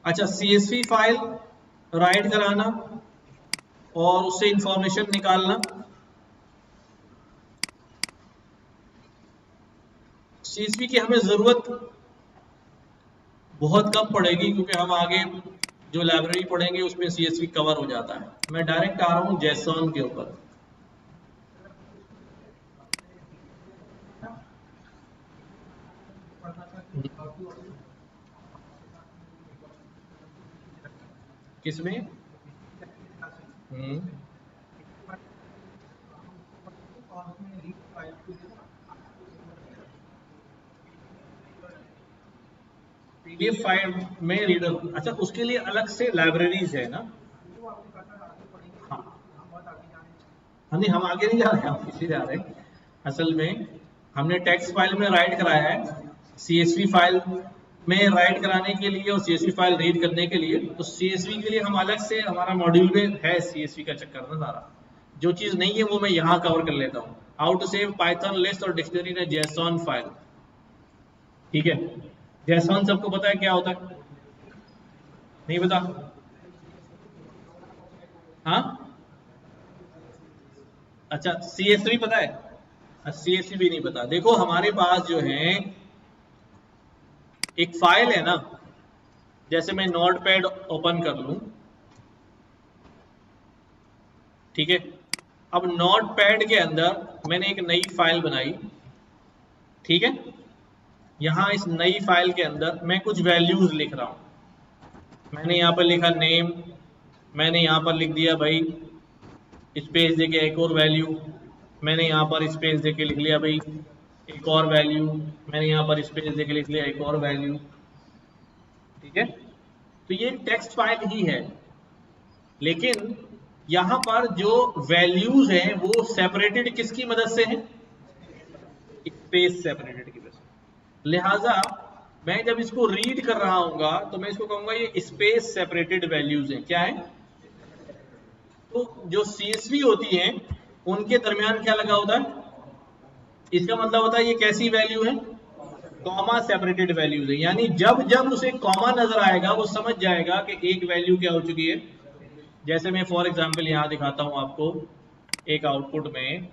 अच्छा, CSV file write कराना और उससे इंफॉर्मेशन निकालना। CSV की हमें जरूरत बहुत कम पड़ेगी क्योंकि हम आगे जो लाइब्रेरी पढ़ेंगे उसमें CSV कवर हो जाता है। मैं डायरेक्ट आ रहा हूँ JSON के ऊपर। किसमें? PDF फाइल में रीडर, अच्छा उसके लिए अलग से लाइब्रेरीज है ना? हाँ हाँ, नहीं हम आगे नहीं जा रहे हैं, हम पीछे जा रहे हैं। असल में हमने टेक्स्ट फाइल में राइट कराया है, CSV फाइल में राइट कराने के लिए और CSV फाइल रीड करने के लिए। तो CSV के लिए हम अलग से, हमारा मॉड्यूल में है CSV का चक्कर ना सारा। जो चीज नहीं है वो मैं यहाँ कवर कर लेता हूँ। How to save Python list और डिक्शनरी इन JSON फाइल। ठीक है, JSON सबको पता है क्या होता है? नहीं पता? हाँ, अच्छा CSV पता है? CSV भी नहीं पता। देखो हमारे पास जो है एक फाइल है ना, जैसे मैं नोटपैड ओपन कर लूं, ठीक है। अब नोटपैड के अंदर मैंने एक नई फाइल बनाई, ठीक है। यहां इस नई फाइल के अंदर मैं कुछ वैल्यूज लिख रहा हूं। मैंने यहां पर लिखा नेम, मैंने यहां पर लिख दिया भाई स्पेस देके एक और वैल्यू, मैंने यहां पर स्पेस देके लिख लिया भाई एक और वैल्यू, मैंने यहां पर स्पेस देके लिख लिया एक और वैल्यू, ठीक है। तो ये टेक्स्ट फाइल ही है, लेकिन यहां पर जो वैल्यूज हैं वो सेपरेटेड किसकी मदद से हैं? स्पेस सेपरेटेड की वजह से। लिहाजा मैं जब इसको रीड कर रहा हूंगा तो मैं इसको कहूंगा ये स्पेस सेपरेटेड वैल्यूज हैं। क्या है? तो जो CSV होती हैं उनके दरमियान क्या लगा होता है? इसका मतलब होता है ये कैसी वैल्यू है? कॉमा सेपरेटेड वैल्यूज है। यानी जब जब उसे कॉमा नजर आएगा वो समझ जाएगा कि एक वैल्यू क्या हो चुकी है। जैसे मैं फॉर एग्जांपल यहां दिखाता हूं आपको एक आउटपुट में,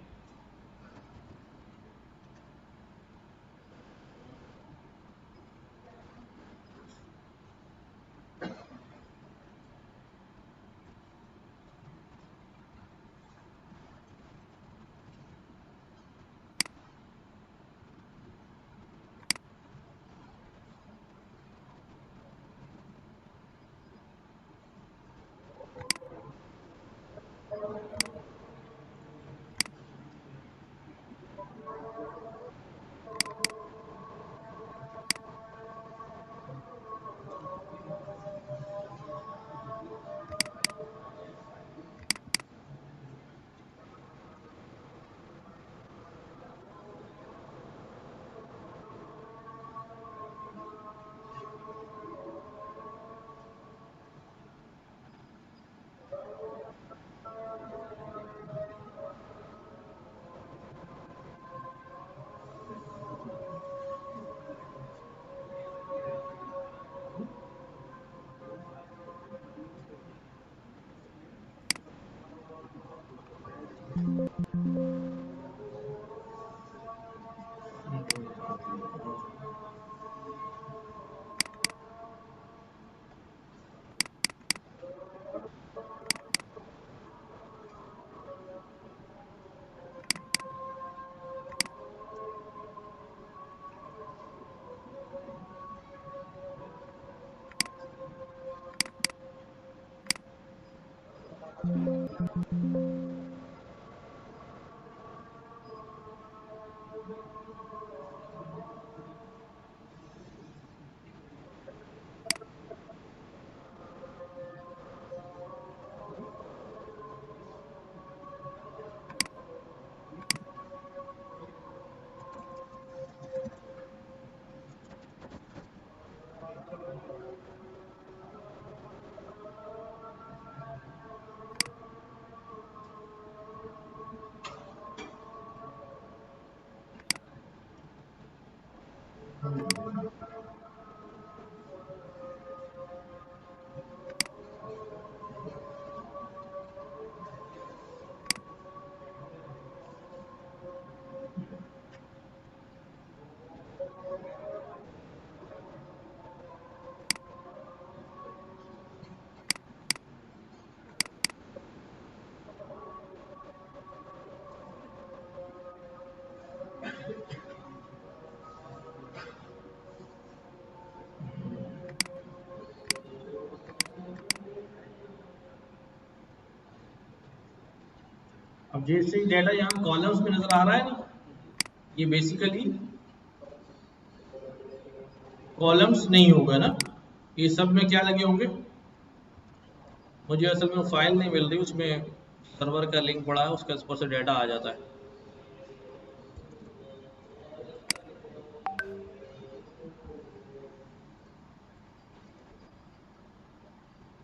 अब जैसे डाटा यहाँ कॉलम्स में नजर आ रहा है ना, ये बेसिकली कॉलम्स नहीं होगा ना, ये सब में क्या लगे होंगे। मुझे असल में फाइल नहीं मिल रही, उसमें सर्वर का लिंक पड़ा है, उसके ऊपर से डाटा आ जाता है।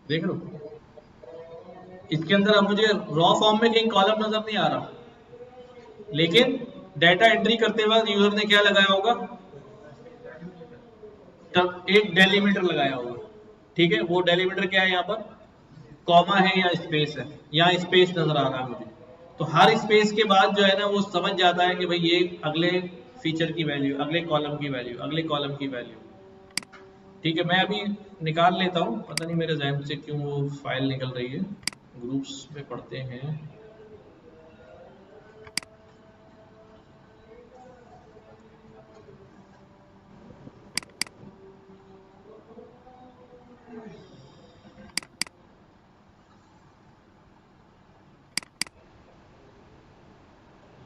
देख लो इसके अंदर अब मुझे रॉ फॉर्म में कहीं कॉलम नजर नहीं आ रहा, लेकिन डाटा एंट्री करते वक्त यूजर ने क्या लगाया होगा, तब एक डेलीमीटर लगाया होगा। ठीक है, वो डेलीमीटर क्या है, यहाँ पर कॉमा है या स्पेस है, यहाँ स्पेस नजर आ रहा है मुझे। तो हर स्पेस के बाद जो है ना वो समझ जाता है कि भाई ये अगले फीचर की वैल्यू, अगले कॉलम की वैल्यू, अगले कॉलम की वैल्यू। ठीक है, मैं अभी निकाल लेता हूँ, पता नहीं मेरे जहन से क्यों वो फाइल निकल रही है। ग्रुप्स में पढ़ते हैं।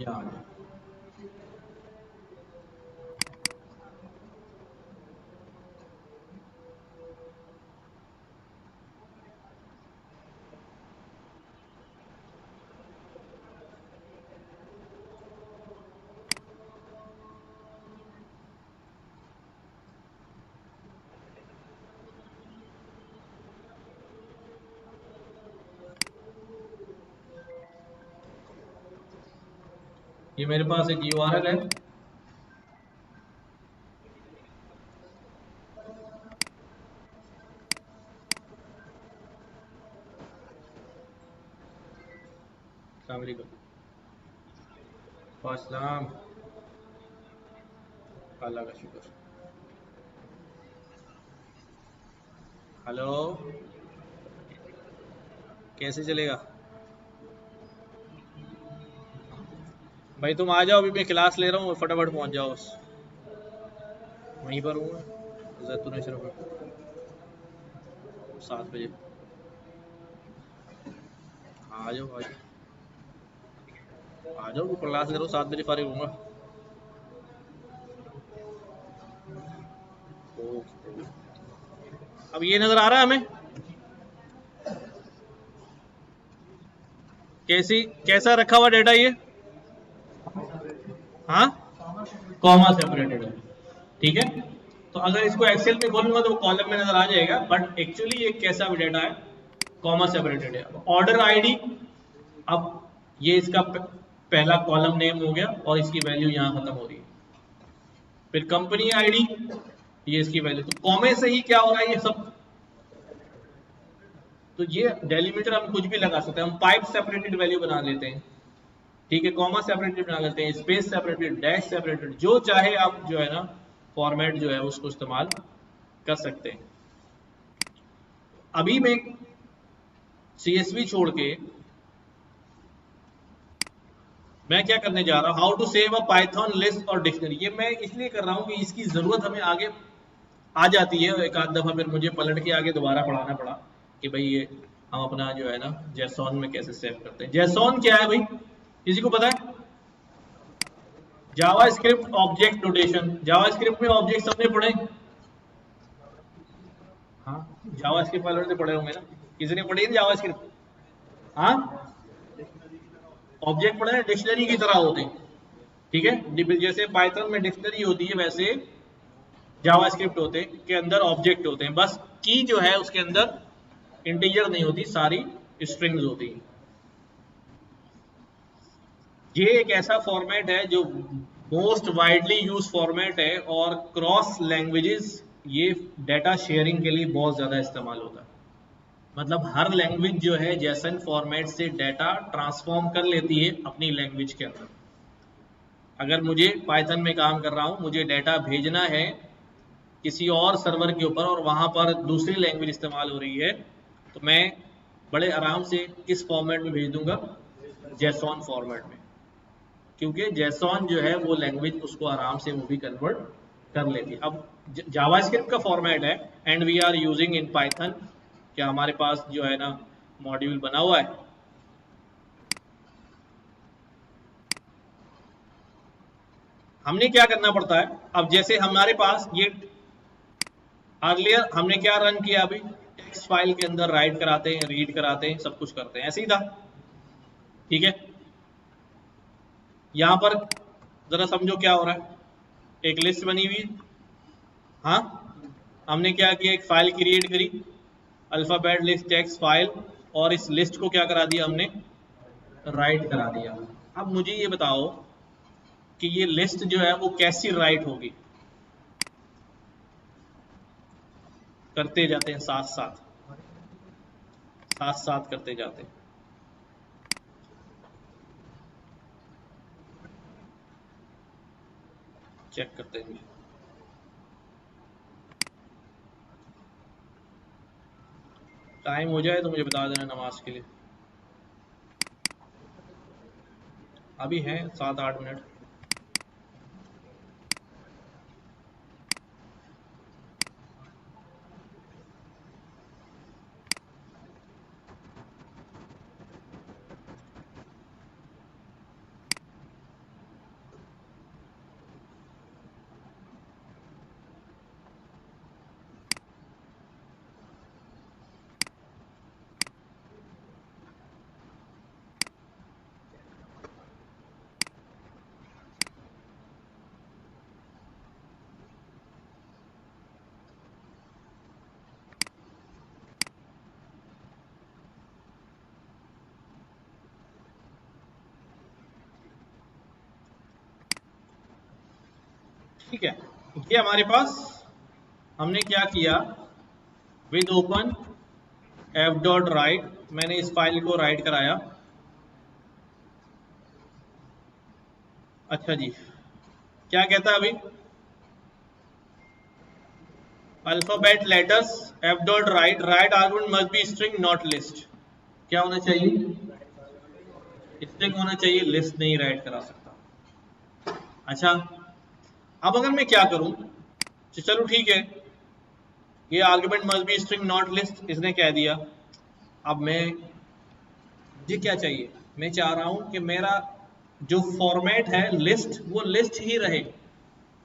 यार ये मेरे पास एक URL है। अस्सलाम वालेकुम। वालेकुम, अल्लाह का शुक्र। हेलो, कैसे चलेगा भाई? तुम आ जाओ, अभी मैं क्लास ले रहा हूँ, फटाफट पहुंच जाओ बस। वहीं पर हूँ मैं, जैतून अशरफ में, 7 बजे। हाँ, आ जाओ आ जाओ आ जाओ, क्लास ले रहा हूँ, 7 बजे फारिग होऊंगा। अब ये नजर आ रहा है हमें, कैसी कैसा रखा हुआ डेटा ये? हाँ, कॉमा सेपरेटेड है। ठीक है, तो अगर इसको एक्सेल में खोलूंगा तो कॉलम में नजर आ जाएगा, बट एक्चुअली ये कैसा भी डेटा है, कॉमा सेपरेटेड है। ऑर्डर आईडी, अब ये इसका पहला कॉलम नेम हो गया और इसकी वैल्यू यहाँ खत्म हो रही है। फिर कंपनी आईडी, ये इसकी वैल्यू, तो कॉमे से ही क्या हो रहा है ये सब। तो ये डेलीमीटर हम कुछ भी लगा सकते हैं, हम पाइप सेपरेटेड वैल्यू बना लेते हैं। ठीक है, कॉमा सेपरेटेड बना लेते हैं, स्पेस सेपरेटेड, डैश सेपरेटेड, जो चाहे आप जो है ना फॉर्मेट जो है उसको इस्तेमाल कर सकते हैं। अभी मैं CSV छोड़ के मैं क्या करने जा रहा हूं, how to save a Python list और डिक्शनरी। ये मैं इसलिए कर रहा हूं कि इसकी जरूरत हमें आगे आ जाती है, एक आध दफा फिर मुझे पलट के आगे दोबारा पढ़ाना पड़ा कि भाई ये हम अपना जो है ना जेसॉन में कैसे सेव करते हैं। जेसॉन क्या है भाई, किसी को पता है? जावा स्क्रिप्ट ऑब्जेक्ट नोटेशन। जावा स्क्रिप्ट में ऑब्जेक्ट सबने पढ़े? हाँ, जावा स्क्रिप्ट वाले ने पढ़े होंगे ना, किसी ने पढ़ी जावा स्क्रिप्ट? हाँ, ऑब्जेक्ट पढ़े ना, डिक्शनरी की तरह होते हैं। ठीक है, जैसे पाइथन में डिक्शनरी होती है वैसे जावास्क्रिप्ट होते हैं, के अंदर ऑब्जेक्ट होते हैं, बस की जो है उसके अंदर इंटीजर नहीं होती, सारी स्ट्रिंग्स होती हैं। ये एक ऐसा फॉर्मेट है जो मोस्ट वाइडली यूज फॉर्मेट है और क्रॉस लैंग्वेजेस ये डाटा शेयरिंग के लिए बहुत ज्यादा इस्तेमाल होता है। मतलब हर लैंग्वेज जो है जेसन फॉर्मेट से डाटा ट्रांसफॉर्म कर लेती है अपनी लैंग्वेज के अंदर। अगर मुझे पाइथन में काम कर रहा हूं, मुझे डाटा भेजना है किसी और सर्वर के ऊपर और वहां पर दूसरी लैंग्वेज इस्तेमाल हो रही है, तो मैं बड़े आराम से किस फॉर्मेट में भेज दूंगा, जेसॉन फॉर्मेट में, क्योंकि जेसॉन जो है वो लैंग्वेज उसको आराम से वो भी कन्वर्ट कर लेती है। अब जावास्क्रिप्ट का फॉर्मेट है and we are using in Python, क्या हमारे पास जो है ना मॉड्यूल बना हुआ है, हमने क्या करना पड़ता है, अब जैसे हमारे पास ये अर्लियर हमने क्या रन किया, अभी टेक्स्ट फाइल के अंदर राइट कराते हैं, रीड कराते हैं, सब कुछ करते हैं, ऐसे ही था। ठीक है, यहां पर जरा समझो क्या हो रहा है, एक लिस्ट बनी हुई है। हाँ, हमने क्या किया, एक फाइल क्रिएट करी, अल्फाबेट लिस्ट टेक्स्ट फाइल, और इस लिस्ट को क्या करा दिया हमने, राइट करा दिया। अब मुझे ये बताओ कि ये लिस्ट जो है वो कैसी राइट होगी, करते जाते हैं साथ साथ करते जाते हैं। चेक करते हैं, टाइम हो जाए तो मुझे बता देना नमाज के लिए, अभी है 7-8 मिनट। ठीक है, ये हमारे पास हमने क्या किया, with open F dot right, मैंने इस फाइल को राइट कराया। अच्छा जी, क्या कहता है अभी, alphabet letters F dot right, right argument must be string not list. क्या होना चाहिए, स्ट्रिंग होना चाहिए, लिस्ट नहीं राइट करा सकता। अच्छा, अब अगर मैं क्या करूं, तो चलो ठीक है, ये argument must be string not list इसने कह दिया। अब मुझे क्या चाहिए, मैं चाह रहा हूं कि मेरा जो फॉर्मेट है लिस्ट, वो लिस्ट ही रहे,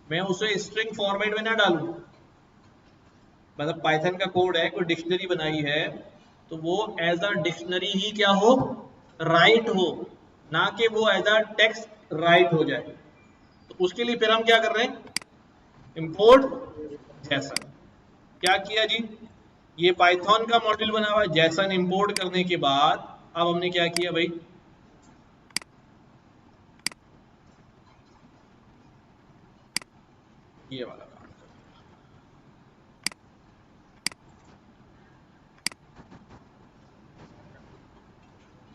मैं उसे स्ट्रिंग फॉर्मेट में ना डालूं। मतलब पाइथन का कोड है, कोई डिक्शनरी बनाई है, तो वो एज अ डिक्शनरी ही क्या हो, राइट हो, ना कि वो एज अ टेक्स्ट राइट हो जाए। तो उसके लिए फिर हम क्या कर रहे हैं, इंपोर्ट जैसन। क्या किया जी, ये पाइथन का मॉड्यूल बना हुआ है, जैसन इंपोर्ट करने के बाद अब हमने क्या किया भाई, ये वाला काम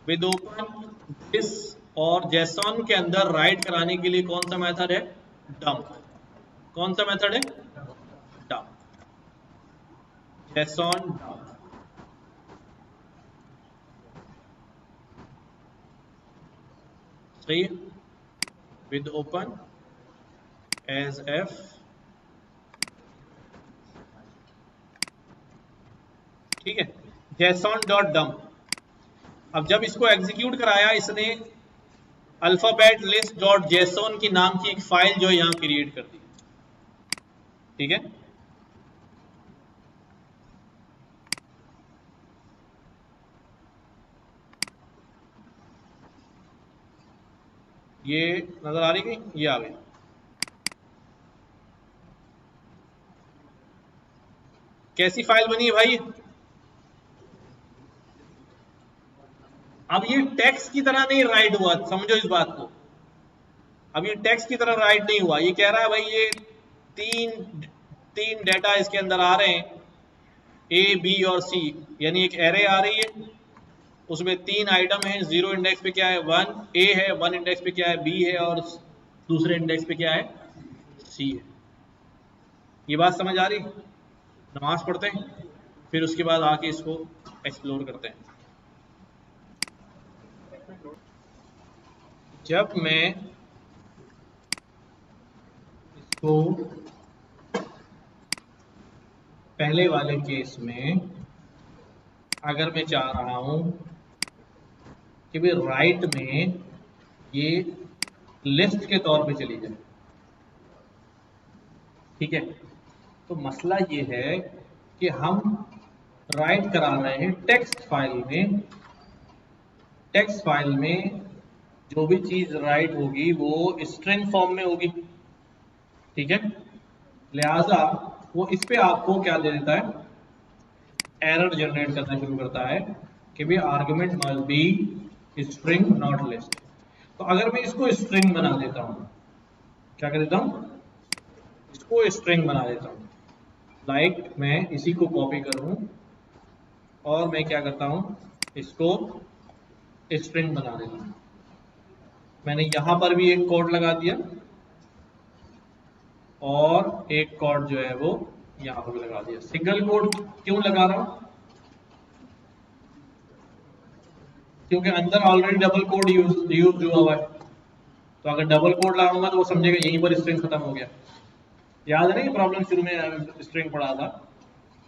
विद ओपन दिस, और जैसन के अंदर राइट कराने के लिए कौन सा मेथड है, डंप। कौन सा मेथड है, डंप, जैसन डंप। सही है, विद ओपन एज एफ, ठीक है, जैसन डॉट डंप। अब जब इसको एग्जीक्यूट कराया इसने, अल्फाबेट लिस्ट डॉट जेसोन की नाम की एक फाइल जो यहां क्रिएट कर दी। ठीक है, ये नजर आ रही गई, ये आ गई। कैसी फाइल बनी है भाई, अब ये टेक्स्ट की तरह नहीं राइट हुआ, समझो इस बात को। अब ये टेक्स्ट की तरह राइट नहीं हुआ, ये कह रहा है भाई ये तीन तीन डेटा इसके अंदर आ रहे हैं, ए बी और सी, यानी एक एरे आ रही है, उसमें तीन आइटम है, जीरो इंडेक्स पे क्या है, वन ए है, वन इंडेक्स पे क्या है, बी है, और दूसरे इंडेक्स पे क्या है, सी है। ये बात समझ आ रही, नमाज पढ़ते हैं, फिर उसके बाद आके इसको एक्सप्लोर करते हैं। जब मैं इसको पहले वाले केस में अगर मैं चाह रहा हूं कि भाई राइट में ये लिस्ट के तौर पे चली जाए, ठीक है। तो मसला ये है कि हम राइट करा रहे हैं टेक्स्ट फाइल में जो भी चीज राइट होगी वो स्ट्रिंग फॉर्म में होगी, ठीक है। लिहाजा वो इस पे आपको क्या दे देता है, एरर जनरेट करना शुरू करता है कि भाई argument must be string not list. तो अगर मैं इसको स्ट्रिंग बना देता हूं, क्या कर देता हूं, इसको स्ट्रिंग बना देता हूं, लाइक मैं इसी को कॉपी करूं और मैं क्या करता हूं, इसको स्ट्रिंग बना देता हूं। मैंने यहां पर भी एक कोड लगा दिया और एक कोड जो है वो यहां पर भी लगा दिया। सिंगल कोड क्यों लगा रहा हूं, क्योंकि अंदर ऑलरेडी डबल कोड यूज हुआ हुआ है। तो अगर डबल कोड लगाऊंगा तो वो समझेगा यहीं पर स्ट्रिंग खत्म हो गया। याद है ना ये प्रॉब्लम शुरू में स्ट्रिंग पढ़ा था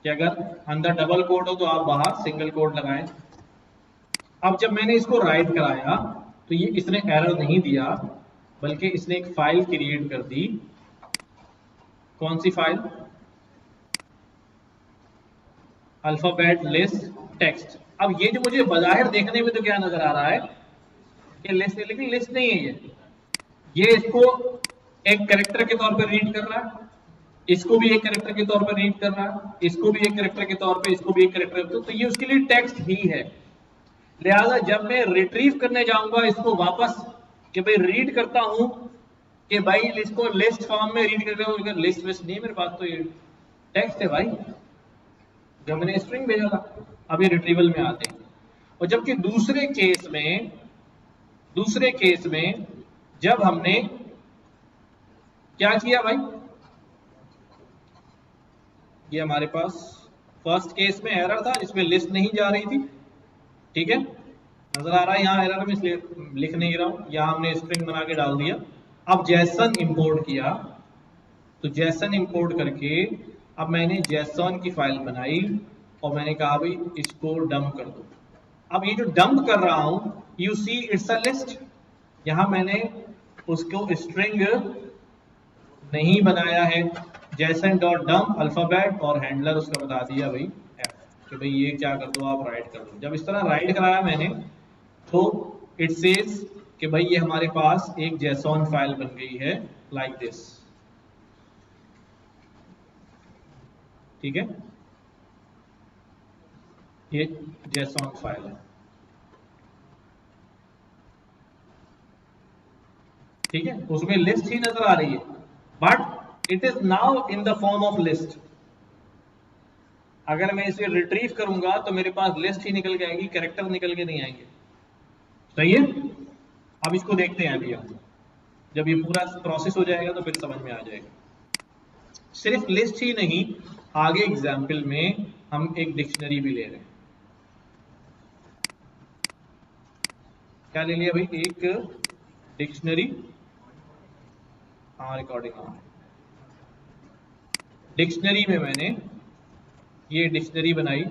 कि अगर अंदर डबल कोड हो तो आप बाहर सिंगल कोड लगाएं। अब जब मैंने इसको राइट कराया तो ये इसने एरर नहीं दिया, बल्कि इसने एक फाइल क्रिएट कर दी। कौन सी फाइल, अल्फाबेट लिस्ट टेक्स्ट। अब ये जो मुझे बाहर देखने में तो क्या नजर आ रहा है कि लिस्ट है, लेकिन लिस्ट नहीं है ये इसको एक कैरेक्टर के तौर पर रीड कर रहा है, इसको भी एक कैरेक्टर के तौर पर रीड कर रहा है, इसको भी एक कैरेक्टर के तौर पे, इसको भी एक कैरेक्टर, तो ये उसके लिए टेक्स्ट ही है। लिहाजा जब मैं रिट्रीव करने जाऊंगा इसको वापस कि भाई रीड करता हूं कि भाई इसको लिस्ट फॉर्म में रीड करते हो, लिस्ट लिस्ट नहीं मेरे पास, तो ये टेक्स्ट है भाई जो मैंने स्ट्रिंग भेजा था। अब ये रिट्रीवल में आते हैं। और जबकि दूसरे केस में जब हमने क्या किया भाई, ये हमारे पास फर्स्ट केस में एरर था जिसमें लिस्ट नहीं जा रही थी, ठीक है, नजर आ रहा है यहाँ एरर में, इसलिए लिख नहीं रहा हूं, यहाँ हमने स्ट्रिंग बना के डाल दिया। अब जैसन इंपोर्ट किया, तो जैसन इंपोर्ट करके अब मैंने जैसन की फाइल बनाई और मैंने कहा भाई इसको डंप कर दो। अब ये जो डंप कर रहा हूं, you see it's a list, यहां मैंने उसको स्ट्रिंग नहीं बनाया है। जैसन डॉट डंप अल्फाबेट और हैंडलर उसका बता दिया भाई एफ, कि भाई ये क्या कर दो, आप राइट कर दो। जब इस तरह राइट कराया मैंने तो इट सेज कि भाई ये हमारे पास एक जैसन फाइल बन गई है लाइक दिस, ठीक है, ये जैसन फाइल है, ठीक है, उसमें लिस्ट ही नजर आ रही है, but it is now in the form of list. अगर मैं इसे रिट्रीव करूंगा तो मेरे पास लिस्ट ही निकल के आएगी, कैरेक्टर निकल के नहीं आएंगे। सही है। अब इसको देखते हैं अभी हम, जब ये पूरा प्रोसेस हो जाएगा तो फिर समझ में आ जाएगा। सिर्फ लिस्ट ही नहीं, आगे एग्जाम्पल में हम एक डिक्शनरी भी ले रहे हैं। क्या ले लिया भाई, एक डिक्शनरी, हाँ रिकॉर्डिंग हाँ, डिक्शनरी में मैंने ये डिक्शनरी बनाई,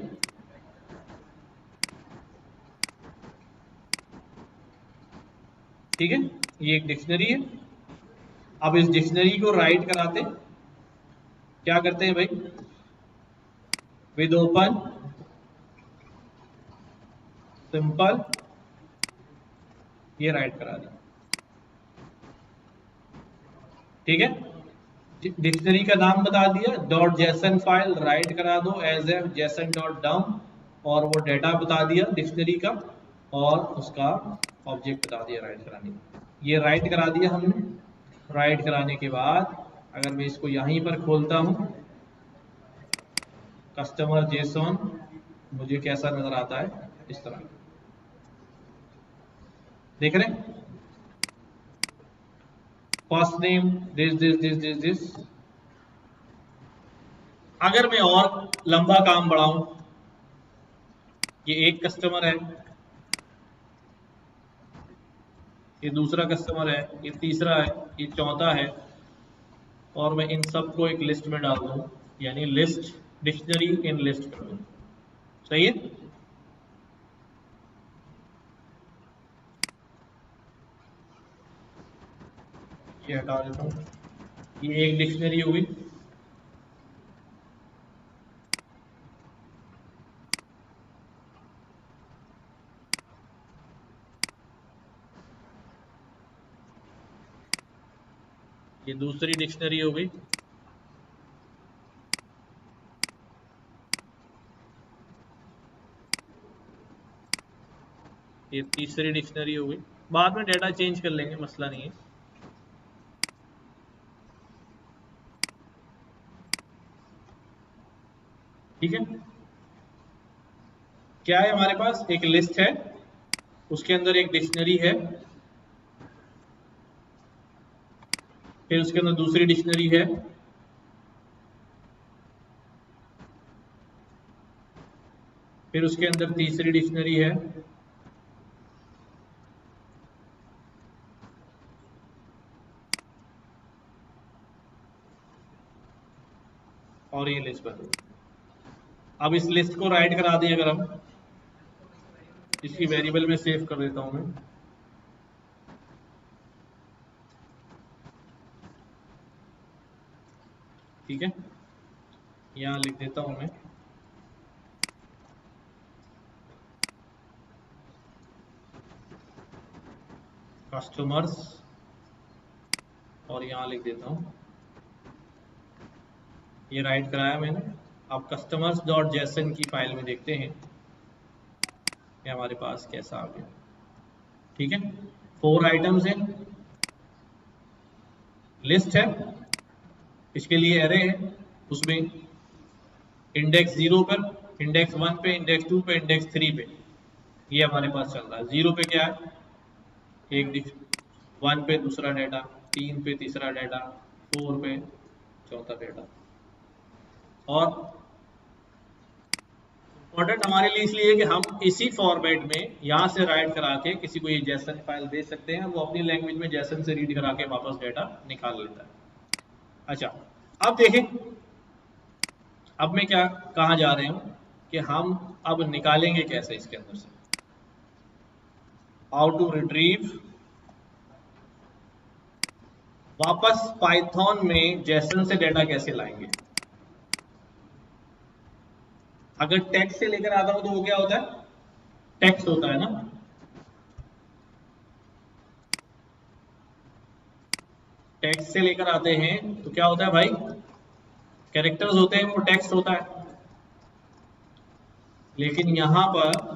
ठीक है, ये एक डिक्शनरी है। अब इस डिक्शनरी को राइट कराते क्या करते हैं भाई, विद ओपन सिंपल, ये राइट करा दिया, ठीक है। डिक्शनरी का नाम बता दिया, डॉट जेसन फाइल राइट करा दो एज ए जेसन डॉट डम, और वो डेटा बता दिया डिक्शनरी का और उसका ऑब्जेक्ट बता दिया राइट कराने का। ये राइट करा दिया हमने। राइट कराने के बाद अगर मैं इसको यहीं पर खोलता हूं, कस्टमर जेसन, मुझे कैसा नजर आता है, इस तरह, देख रहे हैं, first name this this this this this. अगर मैं और लंबा काम बढ़ाऊं, ये एक कस्टमर है, ये दूसरा कस्टमर है, ये तीसरा है, ये चौथा है, और मैं इन सबको एक लिस्ट में डाल दूं, यानी लिस्ट डिक्शनरी इन लिस्ट कर दूं। सही है। ये हटा देता हूं, ये एक डिक्शनरी होगी, ये दूसरी डिक्शनरी हो गई, ये तीसरी डिक्शनरी हो गई। बाद में डेटा चेंज कर लेंगे, मसला नहीं है। ठीक है, क्या है हमारे पास, एक लिस्ट है, उसके अंदर एक डिक्शनरी है, फिर उसके अंदर दूसरी डिक्शनरी है, फिर उसके अंदर तीसरी डिक्शनरी है, और ये लिस्ट बन गई। अब इस लिस्ट को राइट करा दें अगर हम, इसकी वेरिएबल में सेव कर देता हूं मैं, ठीक है, यहां लिख देता हूं मैं कस्टमर्स, और यहां लिख देता हूं, ये राइट कराया मैंने। अब कस्टमर्स डॉट जेसन की फाइल में देखते हैं कि हमारे पास कैसा आ गया। ठीक है, 4 आइटम्स हैं, लिस्ट है, इसके लिए एरे है, उसमें इंडेक्स 0 पर, इंडेक्स 1 पे, इंडेक्स 2 पे, इंडेक्स 3 पे, ये हमारे पास चल रहा है। 0 पे क्या है, एक 1 पे दूसरा डाटा, 3 पे तीसरा डाटा, 4 पे चौथा डाटा। और इम्पोर्टेंट हमारे लिए इसलिए कि हम इसी फॉर्मेट में यहाँ से राइट करा के किसी को ये जैसन फाइल दे सकते हैं, वो अपनी लैंग्वेज में जैसन से रीड करा के वापस डाटा निकाल लेता है। अच्छा, अब देखें, अब मैं क्या कहाँ जा रहे हूँ कि हम अब निकालेंगे कैसे इसके अंदर से, हाउ टू रिट्रीव, वापस पाइथन में जैसन से डाटा कैसे लाएंगे। अगर टेक्स्ट से लेकर आता हूं तो वो क्या होता है, टेक्स्ट होता है ना, टेक्स्ट से लेकर आते हैं तो क्या होता है भाई, कैरेक्टर्स होते हैं, वो टेक्स्ट होता है। लेकिन यहां पर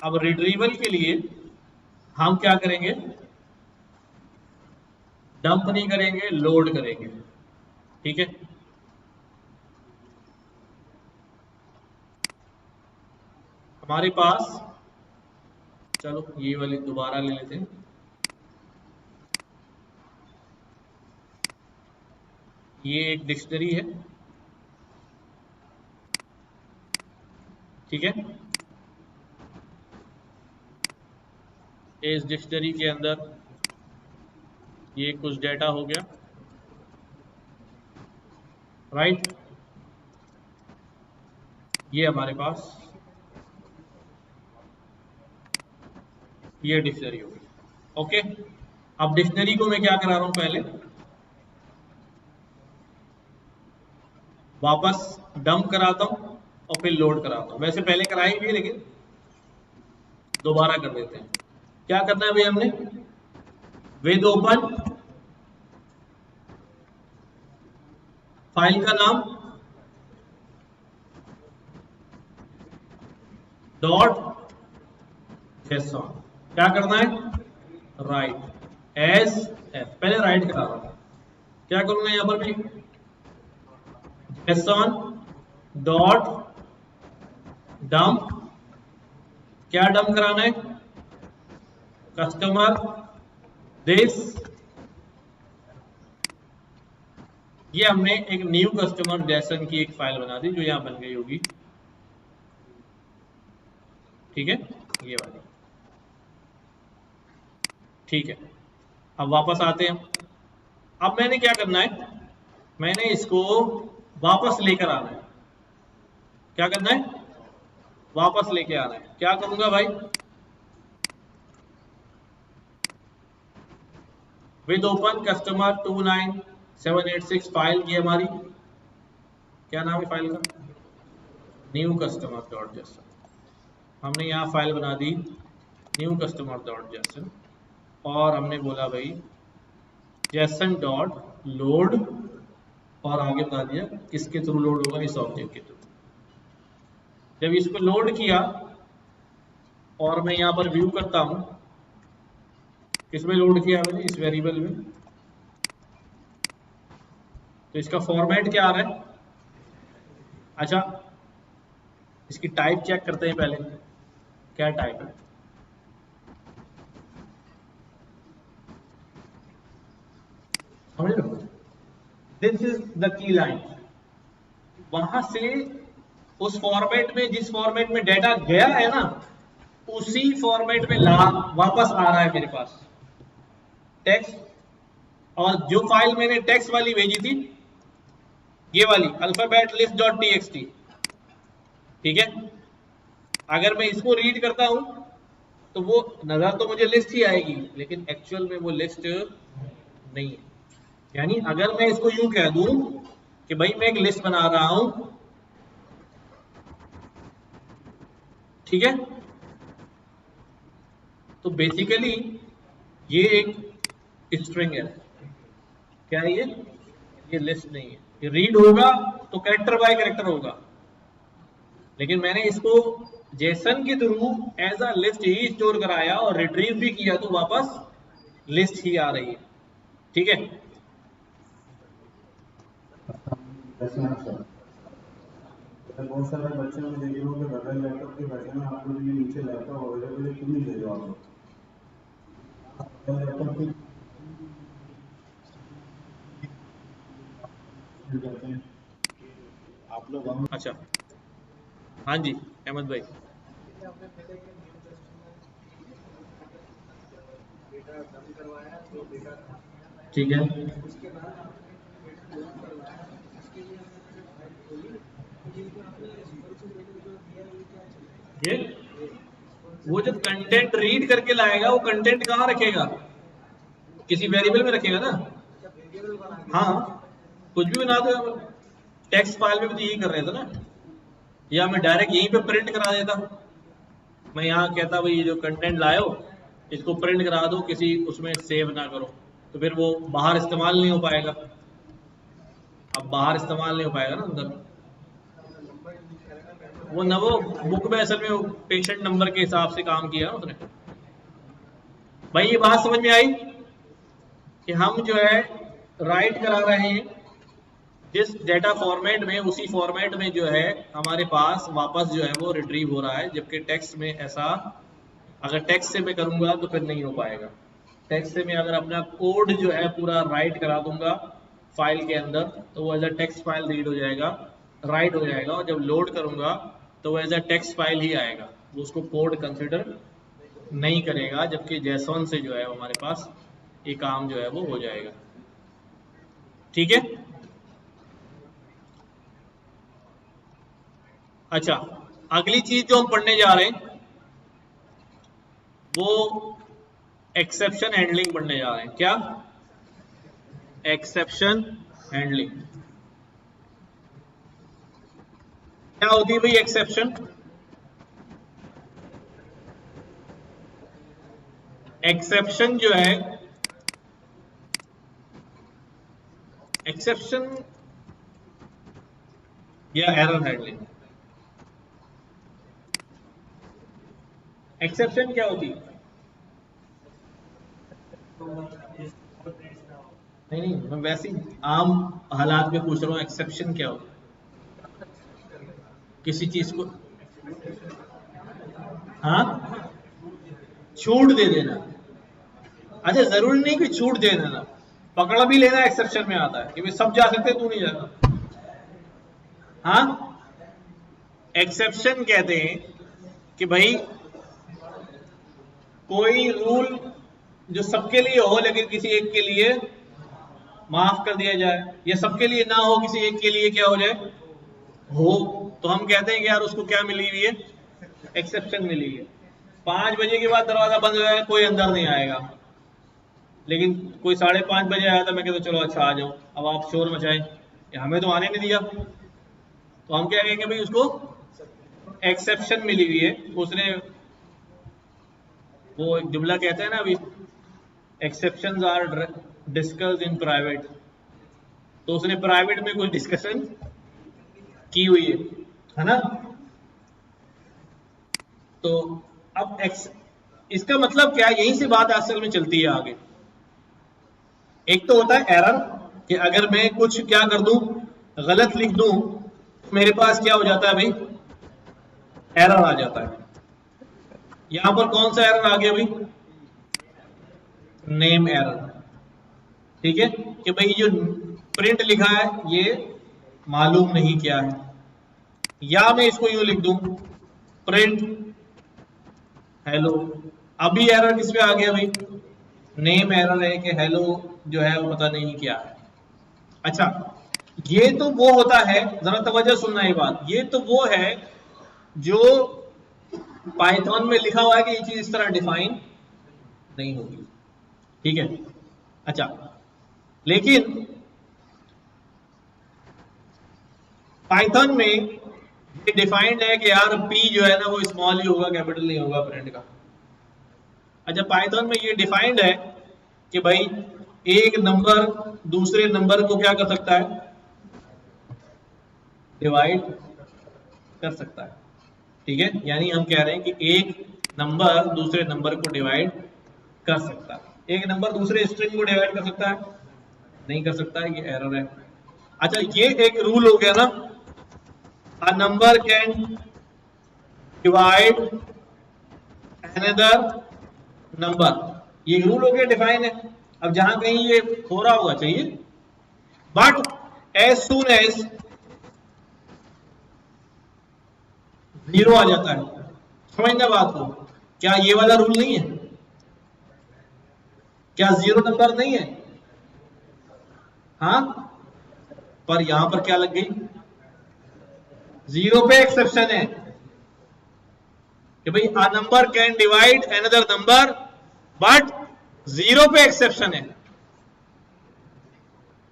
अब रिट्रीवल के लिए हम क्या करेंगे, डंप नहीं करेंगे, लोड करेंगे। ठीक है, हमारे पास, चलो ये वाली दोबारा ले लेते हैं, ये एक डिक्शनरी है, ठीक है, इस डिक्शनरी के अंदर ये कुछ डाटा हो गया, राइट, ये हमारे पास ये डिक्शनरी हो गई। ओके, अब डिक्शनरी को मैं क्या करा रहा हूं, पहले वापस डंप कराता हूं और फिर लोड कराता हूं। वैसे पहले कराई भी, लेकिन दोबारा कर देते हैं। क्या करना है भाई हमने, विद ओपन, फाइल का नाम डॉट जेसन, क्या करना है, राइट एज एफ, पहले राइट करा रहा हूं, क्या करूंगा यहां पर भी, जेसन डॉट डंप, क्या डंप कराना है, कस्टमर दिस, ये हमने एक न्यू कस्टमर जेसन की एक फाइल बना दी जो यहां बन गई होगी। ठीक है, ये वाली, ठीक है। अब वापस आते हैं, अब मैंने क्या करना है, मैंने इसको वापस लेकर आना है। क्या करना है, वापस लेके आना है। क्या करूंगा भाई, विद ओपन कस्टमर 29786 फाइल की हमारी, क्या नाम है फाइल का? New customer dot JSON. हमने यहाँ फाइल बना दी न्यू कस्टमर डॉट जेसन, और हमने बोला भाई जेसन डॉट लोड, और आगे बता दिया किसके थ्रू लोड होगा, इस ऑब्जेक्ट के थ्रू। जब इसको लोड किया और मैं यहाँ पर व्यू करता हूँ, किसमें लोड किया मैंने? इस वेरिएबल में। तो इसका फॉर्मेट क्या आ रहा है? अच्छा, इसकी टाइप चेक करते हैं पहले, क्या टाइप है। समझ लो, this is the key line. वहां से उस फॉर्मेट में, जिस फॉर्मेट में डेटा गया है ना, उसी फॉर्मेट में वापस आ रहा है मेरे पास टेक्स्ट। और जो फाइल मैंने टेक्स्ट वाली भेजी थी, ये वाली अल्फाबेट लिस्ट डॉट टीएक्सटी, ठीक है, अगर मैं इसको रीड करता हूं तो वो नजर तो मुझे लिस्ट ही आएगी, लेकिन एक्चुअल में वो लिस्ट नहीं है। यानी अगर मैं इसको यूं कह दूं कि भाई मैं एक लिस्ट बना रहा हूं, ठीक है, तो बेसिकली ये एक स्ट्रिंग है। क्या है ये लिस्ट नहीं है। ये रीड होगा तो कैरेक्टर बाय कैरेक्टर होगा, लेकिन मैंने इसको जेसन के थ्रू एज अ लिस्ट ही स्टोर कराया और रिट्रीव भी किया, तो वापस लिस्ट ही आ रही है। ठीक है, बहुत सारे बच्चे में देख लो कि बगैर लैपटॉप के बैठे ना, आपको भी नीचे लैपटॉप अवेलेबल है, क्यों नहीं ले लो आप लैपटॉप करते हैं आप लोग। अच्छा, हाँ जी अहमद भाई। ठीक है, ये वो जब कंटेंट रीड करके लाएगा, वो कंटेंट कहाँ रखेगा? किसी वेरिएबल में रखेगा ना। हाँ, कुछ भी बना दो। टेक्स्ट फाइल में भी तो यही कर रहे थे ना, या मैं डायरेक्ट यहीं पे प्रिंट करा देता। मैं यहाँ कहता भाई ये जो कंटेंट लाए हो इसको प्रिंट करा दो, किसी उसमें सेव ना करो, तो फिर वो बाहर इस्तेमाल नहीं हो पाएगा। अब बाहर इस्तेमाल नहीं हो पाएगा ना अंदर। वो न वो बुक में असल में पेशेंट नंबर के हिसाब से काम किया उसने। भाई ये बात समझ में आई कि हम जो है राइट करा रहे हैं जिस डेटा फॉर्मेट में, उसी फॉर्मेट में जो है हमारे पास वापस जो है वो रिट्रीव हो रहा है, जबकि टेक्स्ट में ऐसा, अगर टेक्स्ट से मैं करूंगा तो फिर नहीं हो पाएगा। टेक्स्ट से मैं अगर अपना कोड जो है पूरा राइट करा दूंगा फाइल के अंदर, तो वो as a text file read हो जाएगा, राइट हो जाएगा, और जब लोड करूंगा तो वो एज अ टेक्स्ट फाइल ही आएगा, वो उसको कोड कंसिडर नहीं करेगा। जबकि जेसन से जो है हमारे पास ये काम जो है वो हो जाएगा। ठीक है, अच्छा, अगली चीज जो हम पढ़ने जा रहे हैं वो एक्सेप्शन हैंडलिंग पढ़ने जा रहे हैं। क्या? Exception handling. क्या होती है भाई एक्सेप्शन? एक्सेप्शन जो है, एक्सेप्शन या एरर हैंडलिंग। एक्सेप्शन क्या होती है? नहीं नहीं, मैं वैसे ही आम हालात में पूछ रहा हूँ, एक्सेप्शन क्या होता है? किसी चीज को, हाँ, छूट दे देना। अच्छा, जरूरी नहीं कि छूट दे देना, पकड़ भी लेना एक्सेप्शन में आता है कि भाई सब जा सकते तू नहीं जाता। हाँ, एक्सेप्शन कहते हैं कि भाई कोई रूल जो सबके लिए हो लेकिन किसी एक के लिए माफ कर दिया जाए, या सबके लिए ना हो किसी एक के लिए क्या हो जाए, हो, तो हम कहते हैं कि यार उसको क्या मिली हुई है? एक्सेप्शन मिली है। 5 बजे के बाद दरवाजा बंद हो जाएगा, कोई अंदर नहीं आएगा, लेकिन कोई 5:30 बजे आया था, मैं कहता चलो अच्छा आ जाओ, अब आप शोर मचाएं, हमें तो आने नहीं दिया, तो हम क्या कहेंगे भाई, उसको एक्सेप्शन मिली हुई है, उसने वो एक जुमला कहते हैं ना अभी, exceptions are discussed in private, तो उसने प्राइवेट में कुछ डिस्कशन की हुई है ना। तो अब इसका मतलब क्या, यहीं से बात असल में चलती है आगे। एक तो होता है एरर, कि अगर मैं कुछ क्या कर दूं, गलत लिख दूं, तो मेरे पास क्या हो जाता है भाई, एरर आ जाता है। यहां पर कौन सा एरर आ गया भाई, नेम एरर। ठीक है, कि भाई जो प्रिंट लिखा है ये मालूम नहीं क्या है, या मैं इसको यूं लिख दूं, प्रिंट हेलो। अभी एरर किस पे आ गया भाई, नेम एरर है, कि हेलो जो है वो पता नहीं क्या है। अच्छा, ये तो वो होता है, जरा तवज्जो सुनना ये बात, ये तो वो है जो पाइथन में लिखा हुआ है कि ये चीज इस तरह डिफाइन नहीं होगी। ठीक है, अच्छा, लेकिन पाइथन में ये डिफाइंड है कि यार पी जो है ना वो स्मॉल ही होगा, कैपिटल नहीं होगा प्रिंट का। अच्छा, पाइथन में ये डिफाइंड है कि भाई एक नंबर दूसरे नंबर को क्या कर सकता है, डिवाइड कर सकता है। ठीक है, यानी हम कह रहे हैं कि एक नंबर दूसरे नंबर को डिवाइड कर सकता है। एक नंबर दूसरे स्ट्रिंग को डिवाइड कर सकता है, नहीं कर सकता है, ये एरर है। अच्छा, ये एक रूल हो गया ना, a number can divide another number, ये रूल हो गया, डिफाइन है। अब जहां कहीं ये हो रहा होगा चाहिए, but as soon as zero आ जाता है, समझना बात को, क्या ये वाला रूल नहीं है, क्या जीरो नंबर नहीं है, हाँ, पर यहां पर क्या लग गई, जीरो पे एक्सेप्शन है कि भाई a number can divide another number, but zero पे एक्सेप्शन है,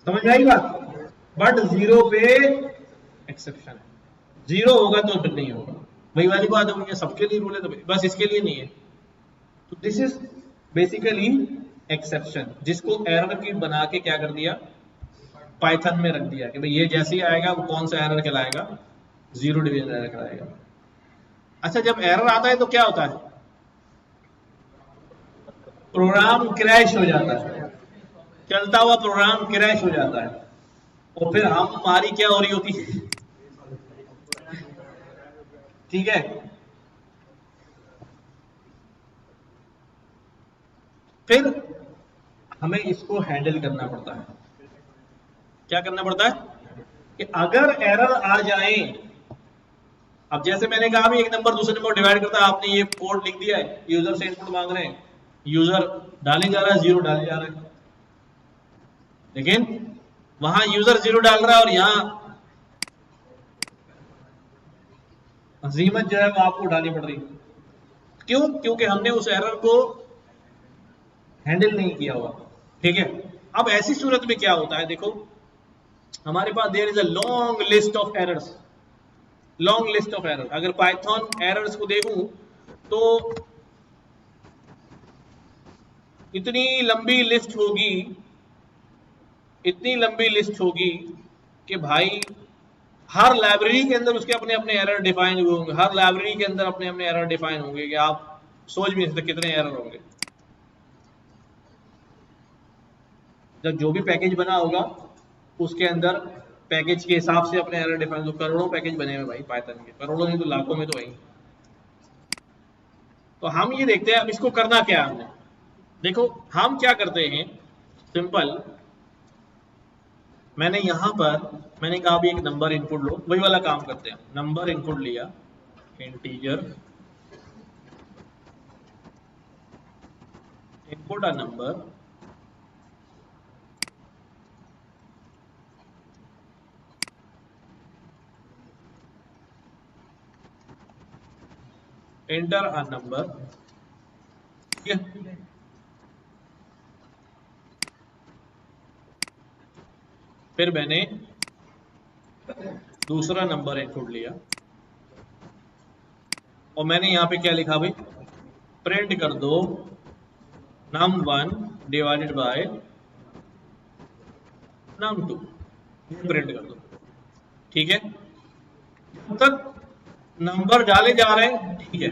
समझ में आई बात, बट जीरो पे एक्सेप्शन है, जीरो होगा तो फिर नहीं होगा, वही वाली बात होगी, सबके लिए रूल है तो बस इसके लिए नहीं है। तो दिस इज बेसिकली एक्सेप्शन, जिसको एरर की बना के क्या कर दिया, पाइथन में रख दिया कि भाई ये जैसे ही आएगा वो कौन सा एरर कहलाएगा, जीरो डिवीजन एरर कहलाएगा। अच्छा, जब एरर आता है तो क्या होता है, प्रोग्राम क्रैश हो जाता है, चलता हुआ प्रोग्राम क्रैश हो जाता है, और फिर हमारी क्या हो रही होती है, ठीक है, फिर हमें इसको हैंडल करना पड़ता है। क्या करना पड़ता है, कि अगर एरर आ जाए, अब जैसे मैंने कहा भी एक नंबर दूसरे नंबर डिवाइड करता है, आपने ये कोड लिख दिया है, यूजर से इनपुट मांग रहे हैं, यूजर डाले जा रहा है, जीरो डाले जा रहा है, लेकिन वहां यूजर जीरो डाल रहा है और यहां अजीमत जो है वो आपको उठानी पड़ रही है। क्यों, क्योंकि हमने उस एरर को हैंडल नहीं किया हुआ। ठीक है, अब ऐसी सूरत में क्या होता है, देखो हमारे पास there is a long list of errors, long list of error. अगर पाइथन एरर्स को देखूं तो इतनी लंबी लिस्ट होगी, इतनी लंबी लिस्ट होगी कि भाई हर लाइब्रेरी के अंदर उसके अपने अपने एरर डिफाइन हुए होंगे, हर लाइब्रेरी के अंदर अपने अपने एरर डिफाइन होंगे, कि आप सोच भी नहीं सकते कितने एरर होंगे। जब जो भी पैकेज बना होगा उसके अंदर पैकेज के हिसाब से अपने एरर डिफाइन, तो करोड़ों पैकेज बने हुए भाई पाइथन के, करोड़ों नहीं तो लाखों में तो वही। तो हम ये देखते हैं अब इसको करना क्या है हमने। देखो हम क्या करते हैं, सिंपल, मैंने यहां पर मैंने कहा भी एक नंबर इनपुट लो, वही वाला काम करते हैं, नंबर इनपुट लिया, integer input a number, enter a number, ठीक है, फिर मैंने दूसरा नंबर इनपुट लिया और मैंने यहाँ पे क्या लिखा भाई, प्रिंट कर दो num1 divided by num2, print कर दो। ठीक है, जब तक नंबर डाले जा रहे हैं ठीक है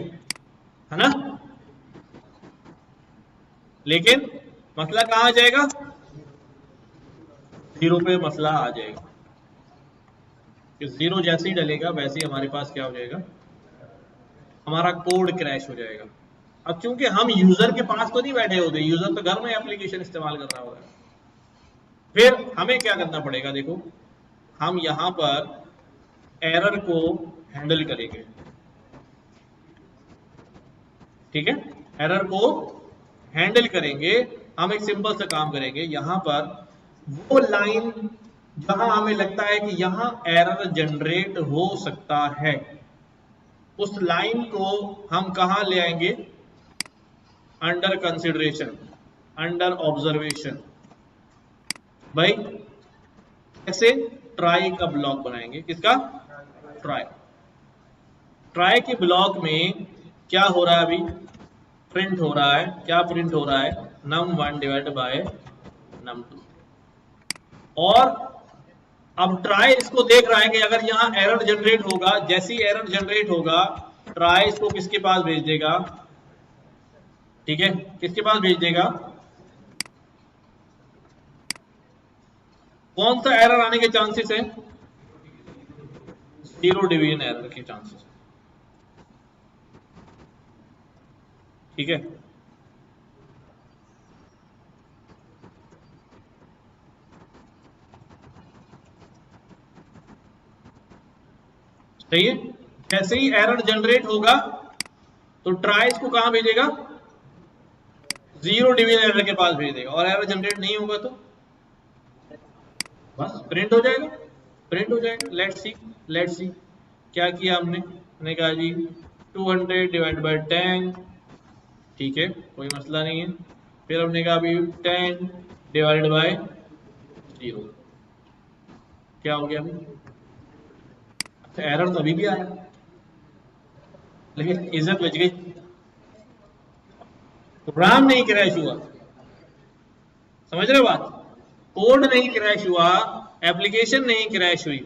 ना, लेकिन मसला कहाँ आ जाएगा, 0 पे मसला आ जाएगा कि 0 जैसे ही डलेगा वैसे ही हमारे पास क्या हो जाएगा, हमारा कोड क्रैश हो जाएगा। अब चूंकि हम यूजर के पास तो नहीं बैठे होते, यूजर तो घर में एप्लीकेशन इस्तेमाल कर रहा होगा, फिर हमें क्या करना पड़ेगा, देखो हम यहां पर एरर को हैंडल करेंगे। ठीक है, एरर को हैंडल करेंगे, हम एक सिंपल सा काम करेंगे, यहां पर वो लाइन जहां हमें लगता है कि यहां एरर जनरेट हो सकता है, उस लाइन को हम कहां ले आएंगे, अंडर कंसिडरेशन, अंडर ऑब्जर्वेशन। भाई कैसे, ट्राई का ब्लॉक बनाएंगे, किसका, ट्राई। ट्राई के ब्लॉक में क्या हो रहा है, अभी प्रिंट हो रहा है, क्या प्रिंट हो रहा है, num1 डिवाइड बाय num2। और अब ट्राई इसको देख रहा है कि अगर यहाँ एरर जनरेट होगा, जैसी एरर जनरेट होगा ट्राई इसको किसके पास भेज देगा, ठीक है, किसके पास भेज देगा, कौन सा एरर आने के चांसेस है, 0 डिवीजन एरर के चांसेस। ठीक है, सही है, जैसे ही एरर जनरेट होगा तो ट्राई इसको कहां भेजेगा, 0 डिवीजन एरर के पास भेज देगा, और एरर जनरेट नहीं होगा तो बस प्रिंट हो जाएगा, प्रिंट हो जाएगा। लेट्स सी क्या किया हमने कहा जी 200 डिवाइड बाय 10, ठीक है, कोई मसला नहीं है। फिर हमने कहा अभी 10 डिवाइड बाय 0, क्या हो गया अभी, अच्छा एरर तो अभी भी आया, लेकिन इज्जत बच गई, प्रोग्राम नहीं क्रैश हुआ, समझ रहे हो बात, कोड नहीं क्रैश हुआ, एप्लीकेशन नहीं क्रैश हुई।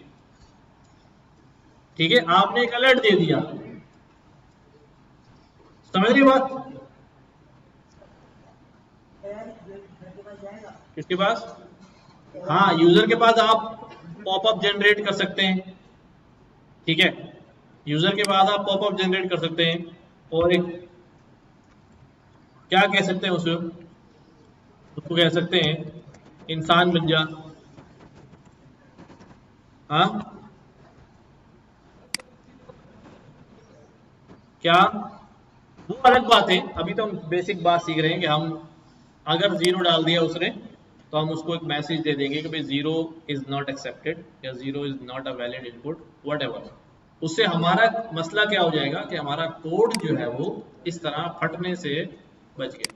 ठीक है, आपने एक अलर्ट दे दिया, समझ रही बात, किसके पास, हाँ यूजर के पास आप पॉपअप जनरेट कर सकते हैं। ठीक है, यूजर के पास आप पॉपअप जनरेट कर सकते हैं, और एक क्या कह सकते हैं उसको कह सकते हैं इंसान बन जा, हाँ क्या, वो अलग बात है, अभी तो हम बेसिक बात सीख रहे हैं कि हम अगर 0 डाल दिया उसने तो हम उसको एक मैसेज दे देंगे कि भाई 0 इज नॉट एक्सेप्टेड या 0 is not a valid input, whatever. उससे हमारा मसला क्या हो जाएगा कि हमारा कोड जो है वो इस तरह फटने से बच गया।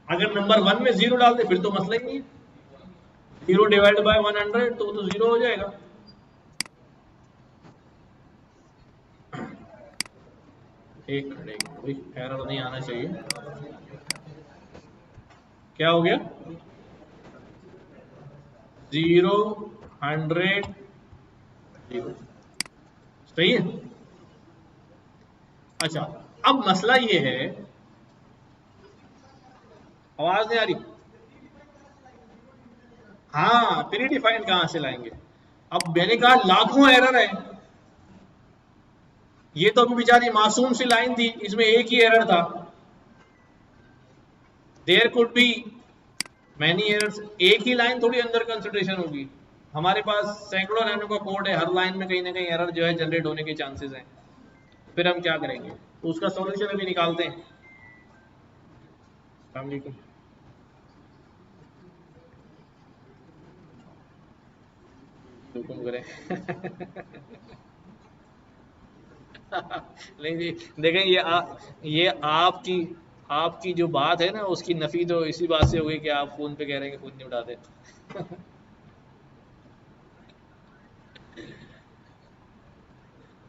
अगर नंबर 1 में 0 डाल दे फिर तो मसला ही नहीं है, 0 डिवाइड बाय 100 तो 0 हो जाएगा। एक मिनट कोई एरर नहीं आना चाहिए, क्या हो गया, 0 100 0, सही है। अच्छा अब मसला ये है, आवाज नहीं आ रही, हाँ प्री डिफाइंड कहां से लाएंगे, अब मैंने कहा लाखों एरर है, ये तो अभी बेचारी मासूम सी लाइन थी, इसमें एक ही एरर था, there could be many errors, एक ही लाइन थोड़ी अंडर कंसिडरेशन होगी, हमारे पास सैकड़ों लाइनों का कोड है, हर लाइन में कहीं ना कहीं एरर जो है जनरेट होने के चांसेस हैं। फिर हम क्या करेंगे, तो उसका सॉल्यूशन अभी निकालते हैं। अस्सलाम वालेकुम, हुक्म करें नहीं जी देखें, ये आपकी जो बात है ना उसकी नफी तो इसी बात से हो गई कि आप फोन पे कह रहे हैं कि फोन नहीं उठाते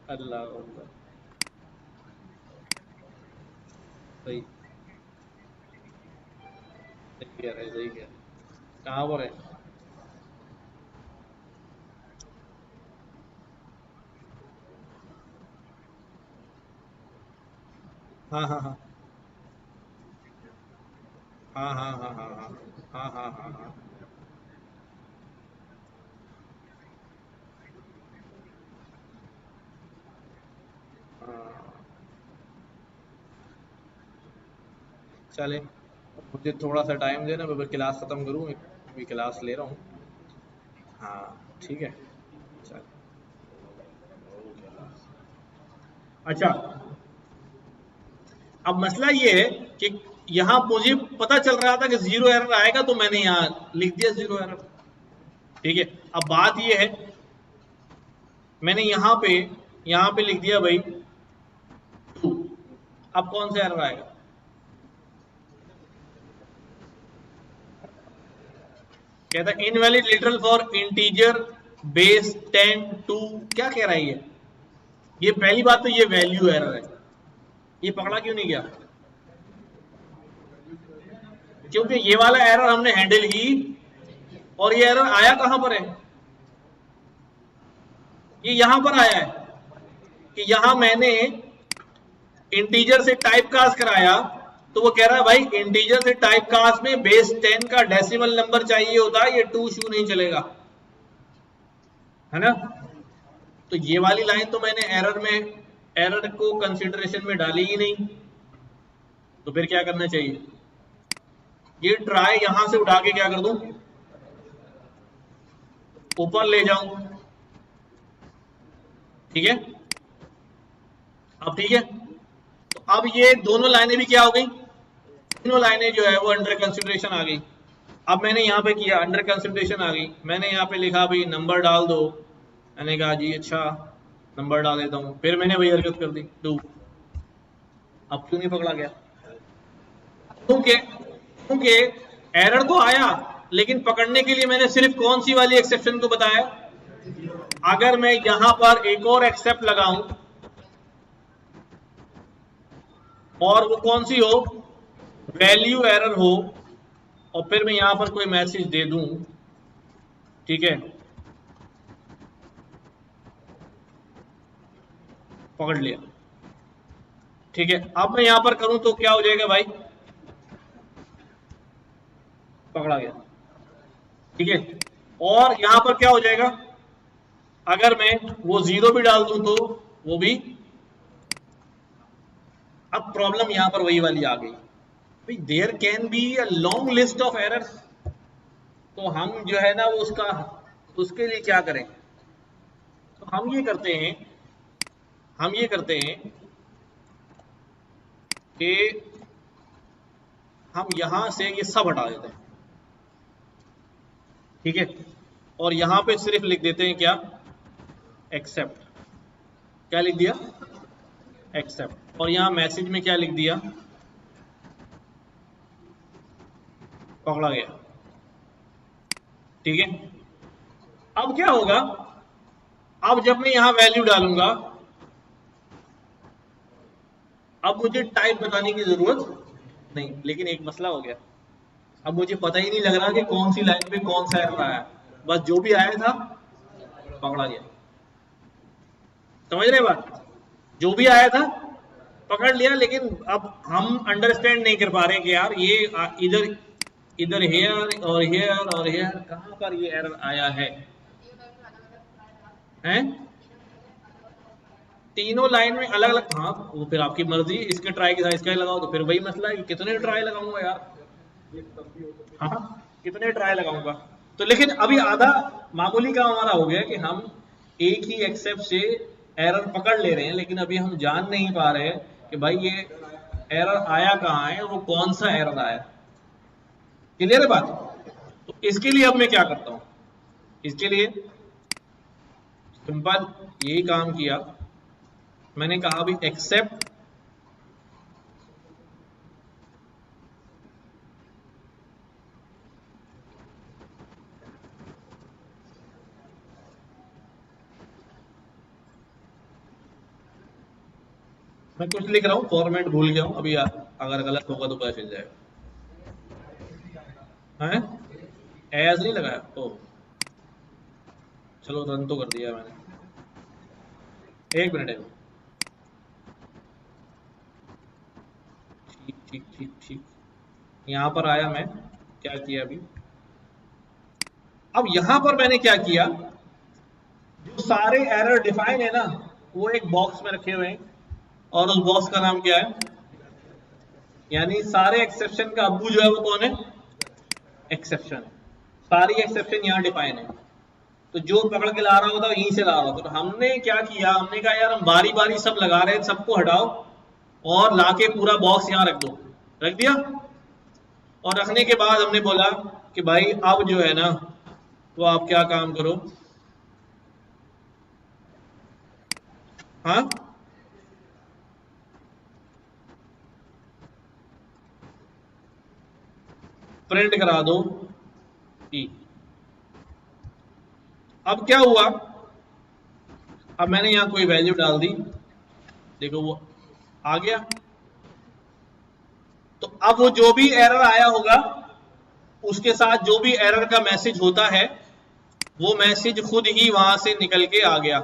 अल्लाह अल्लाह। सही, सही कह रहे, सही कह रहे। कहाँ पर है? हाँ हाँ हाँ हाँ हाँ हाँ हाँ हाँ हाँ हाँ हाँ हाँ। हाँ, चले, मुझे थोड़ा सा टाइम देना, मैं फिर क्लास खत्म करूँ, अभी क्लास ले रहा हूँ। हाँ ठीक है, चल। अच्छा, अब मसला ये है कि यहाँ मुझे पता चल रहा था कि जीरो एरर आएगा, तो मैंने यहाँ लिख दिया जीरो एरर। ठीक है, अब बात ये है, मैंने यहाँ पे लिख दिया भाई टू। अब कौन सा एरर आएगा? कहता है invalid literal for integer base 10 to. क्या कह रहा है ये पहली बात तो ये वैल्यू एरर है, ये पकड़ा क्यों नहीं गया? क्योंकि ये वाला एरर हमने हैंडल की, और ये एरर आया कहां पर है? ये यहां पर आया है कि यहां मैंने इंटीजर से टाइप कास्ट कराया, तो वो कह रहा है भाई इंटीजर से टाइप कास्ट में बेस 10 का डेसिमल नंबर चाहिए होता है, ये टू शू नहीं चलेगा, है ना? तो ये वाली लाइन तो मैंने एरर को कंसिडरेशन में डाली ही नहीं, तो फिर क्या करना चाहिए? ये ट्राई यहां से उठा के क्या कर दूं, ऊपर ले जाऊं। ठीक है, अब ठीक है, तो अब ये दोनों लाइनें भी क्या हो गई, तीनों लाइनें जो है वो अंडर कंसिडरेशन आ गई। अब मैंने यहाँ पे किया अंडर कंसिडरेशन आ गई, मैंने यहाँ पे लिखा भाई नंबर डाल दो, मैंने कहा जी अच्छा नंबर डाल देता हूँ, फिर मैंने वही हरकत कर दी टू। अब क्यों नहीं पकड़ा गया? क्योंकि क्योंकि एरर तो आया, लेकिन पकड़ने के लिए मैंने सिर्फ कौन सी वाली एक्सेप्शन को बताया? अगर मैं यहां पर एक और एक्सेप्ट लगाऊं, और वो कौन सी हो, वैल्यू एरर हो, और फिर मैं यहां पर कोई मैसेज दे दूं, ठीक है, पकड़ लिया। ठीक है, अब मैं यहां पर करूं तो क्या हो जाएगा भाई? पकड़ा गया। ठीक है, और यहां पर क्या हो जाएगा? अगर मैं वो जीरो भी डाल दूं तो वो भी। अब प्रॉब्लम यहां पर वही वाली आ गई भाई, there can be a long list of errors, तो हम जो है ना वो उसका, उसके लिए क्या करें? तो हम ये करते हैं कि हम यहां से ये सब हटा देते हैं। ठीक है, और यहां पे सिर्फ लिख देते हैं क्या, एक्सेप्ट। क्या लिख दिया? एक्सेप्ट। और यहां मैसेज में क्या लिख दिया? पकड़ा गया। ठीक है, अब क्या होगा? अब जब मैं यहां वैल्यू डालूंगा, अब मुझे टाइप बताने की जरूरत नहीं, लेकिन एक मसला हो गया, अब मुझे पता ही नहीं लग रहा कि कौन सी लाइन पे कौन सा एरर आया, बस जो भी आया था पकड़ा गया। समझ रहे बात? जो भी आया था पकड़ लिया, लेकिन अब हम अंडरस्टैंड नहीं कर पा रहे कि यार ये इधर इधर हेयर और हेयर और हेयर कहां पर ये एरर आया है? तीनों लाइन में अलग अलग, हाँ वो फिर आपकी मर्जी, इसके ट्राई के साथ इसका ही लगाओ, तो फिर वही मसला है कि कितने ट्राई लगाऊंगा यार। हाँ, कितने ट्राई लगाऊंगा? तो लेकिन अभी आधा मामूली काम हमारा हो गया कि हम एक ही एक्सेप्ट से एरर पकड़ ले रहे हैं, लेकिन अभी हम जान नहीं पा रहे हैं कि भाई ये एरर आया कहाँ है, वो कौन सा एरर आया। क्लियर है बात? तो इसके लिए अब मैं क्या करता हूं, इसके लिए सिंपल यही काम किया, मैंने कहा भी एक्सेप्ट मैं कुछ लिख रहा हूँ, फॉर्मेट भूल गया हूँ अभी, अगर गलत होगा तो पता चल जाएगा। हैं एज नहीं लगाया, ओ चलो रन तो कर दिया मैंने, एक मिनट है। ठीक ठीक ठीक ठीक, यहाँ पर आया मैं, क्या किया अभी, अब यहाँ पर मैंने क्या किया, जो सारे एरर डिफाइन है ना वो एक बॉक्स में रखे हुए हैं, और उस बॉक्स का नाम क्या है, यानी सारे एक्सेप्शन का अब्बू जो है वो कौन है, एक्सेप्शन। सारी एक्सेप्शन यहाँ डिफाइन है, तो जो पकड़ के ला रहा होता है यहीं से ला रहा होता। तो हमने क्या किया, हमने कहा यार हम बारी बारी सब लगा रहे हैं, सबको हटाओ और लाके पूरा बॉक्स यहाँ रख दो, रख दिया। और रखने के बाद हमने बोला कि भाई अब जो है ना तो आप क्या काम करो, हाँ प्रिंट करा दो ई। अब क्या हुआ, अब मैंने यहां कोई वैल्यू डाल दी, देखो वो आ गया। तो अब वो जो भी एरर आया होगा उसके साथ जो भी एरर का मैसेज होता है वो मैसेज खुद ही वहां से निकल के आ गया।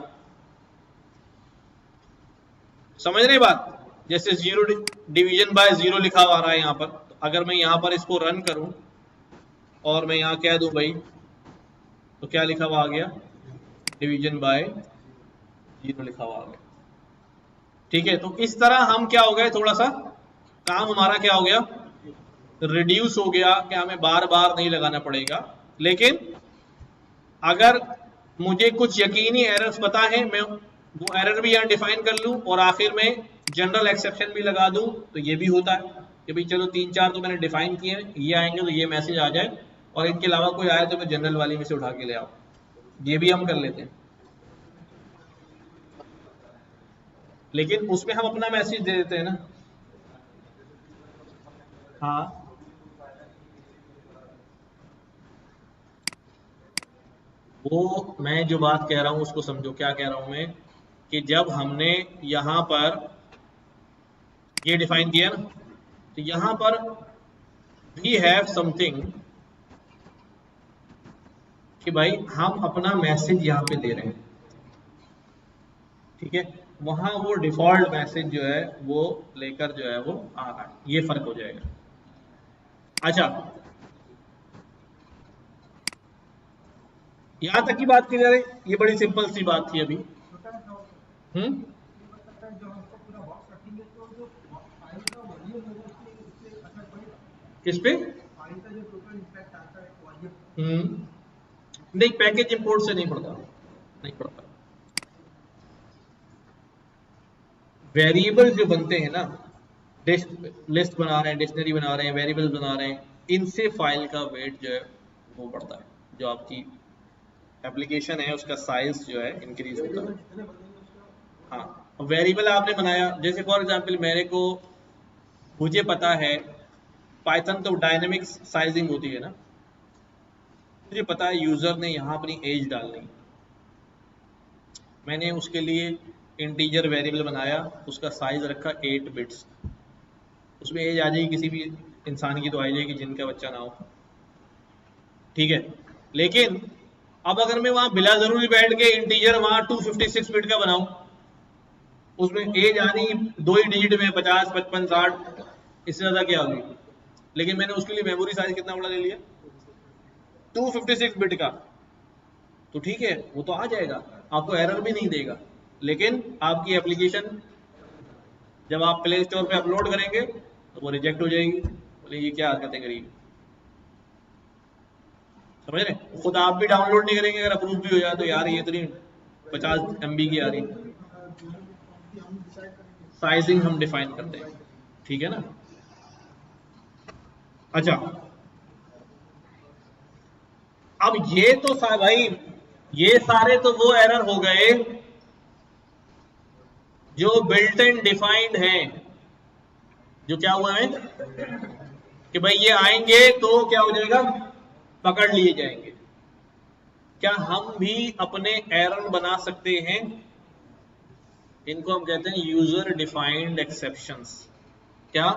समझ रहे बात, जैसे जीरो डिवीजन बाय जीरो लिखा हुआ आ रहा है यहां पर, तो अगर मैं यहां पर इसको रन करूं और मैं यहां कह दूं भाई, तो क्या लिखा हुआ आ गया, डिवीजन बाय जीरो लिखा हुआ आ गया। ठीक है, तो इस तरह हम क्या हो गए, थोड़ा सा काम हमारा क्या हो गया, रिड्यूस हो गया, कि हमें बार बार नहीं लगाना पड़ेगा। लेकिन अगर मुझे कुछ यकीनी एरर्स पता है, मैं वो एरर भी यहाँ डिफाइन कर लूँ और आखिर में जनरल एक्सेप्शन भी लगा दूँ, तो ये भी होता है कि भाई चलो 3-4 तो मैंने डिफाइन किए हैं, ये आएंगे तो ये मैसेज आ जाए, और इनके अलावा कोई आए तो मैं जनरल वाली में से उठा के ले आऊँ, ये भी हम कर लेते हैं। लेकिन उसमें हम अपना मैसेज दे देते हैं ना। हाँ वो मैं जो बात कह रहा हूं उसको समझो, क्या कह रहा हूं मैं, कि जब हमने यहां पर ये डिफाइन किया ना, तो यहां पर वी हैव समथिंग, कि भाई हम अपना मैसेज यहां पे दे रहे हैं, ठीक है, वहां वो डिफॉल्ट मैसेज जो है वो लेकर जो है वो आ रहा है, ये फर्क हो जाएगा। अच्छा यहां तक की बात की जा रही, ये बड़ी सिंपल सी बात थी अभी। हम्म किस पे, नहीं पैकेज इंपोर्ट से नहीं पड़ता, नहीं पड़ता। वेरिएबल जो बनते हैं ना, लिस्ट बना रहे हैं, डिक्शनरी बना रहे हैं, वेरिएबल बना रहे हैं, इनसे फाइल का वेट जो है वो बढ़ता है, जो आपकी एप्लीकेशन है उसका साइज जो है इंक्रीज होता है। हाँ वेरिएबल आपने बनाया, जैसे फॉर एग्जांपल मेरे को, मुझे पता है पाइथन तो डायनेमिक साइजिंग होती है ना, मुझे पता है यूजर ने यहाँ अपनी एज डालनी, मैंने उसके लिए इंटीजर वेरिएबल बनाया, उसका साइज रखा 8 बिट्स, उसमें एज आ जाएगी किसी भी इंसान की तो आ जाएगी जिनका बच्चा ना हो, ठीक है। लेकिन अब अगर मैं वहां बिला जरूरी बैठ के इंटीजर वहां 256 बिट का बनाऊं, उसमें एज आनी 2 ही डिजिट में 50, 55, 60, इससे ज्यादा क्या होगी, लेकिन मैंने उसके लिए मेमोरी साइज कितना बड़ा ले लिया, 256 बिट का, तो ठीक है वो तो आ जाएगा, आपको एरर भी नहीं देगा। लेकिन आपकी एप्लीकेशन जब आप प्ले स्टोर पे अपलोड करेंगे तो वो रिजेक्ट हो जाएगी, बोले ये क्या हरकतें करी, समझ रहे, खुद आप भी डाउनलोड नहीं करेंगे, अगर अप्रूव भी हो जाए तो यार ये इतनी 50 MB की आ रही, साइजिंग हम डिफाइन करते हैं, ठीक है ना। अच्छा अब ये तो भाई ये सारे तो वो एरर हो गए जो बिल्ट एंड डिफाइंड हैं, जो क्या हुआ है कि भाई ये आएंगे तो क्या हो जाएगा, पकड़ लिए जाएंगे। क्या हम भी अपने एरर बना सकते हैं, इनको हम कहते हैं यूजर डिफाइंड एक्सेप्शंस। क्या?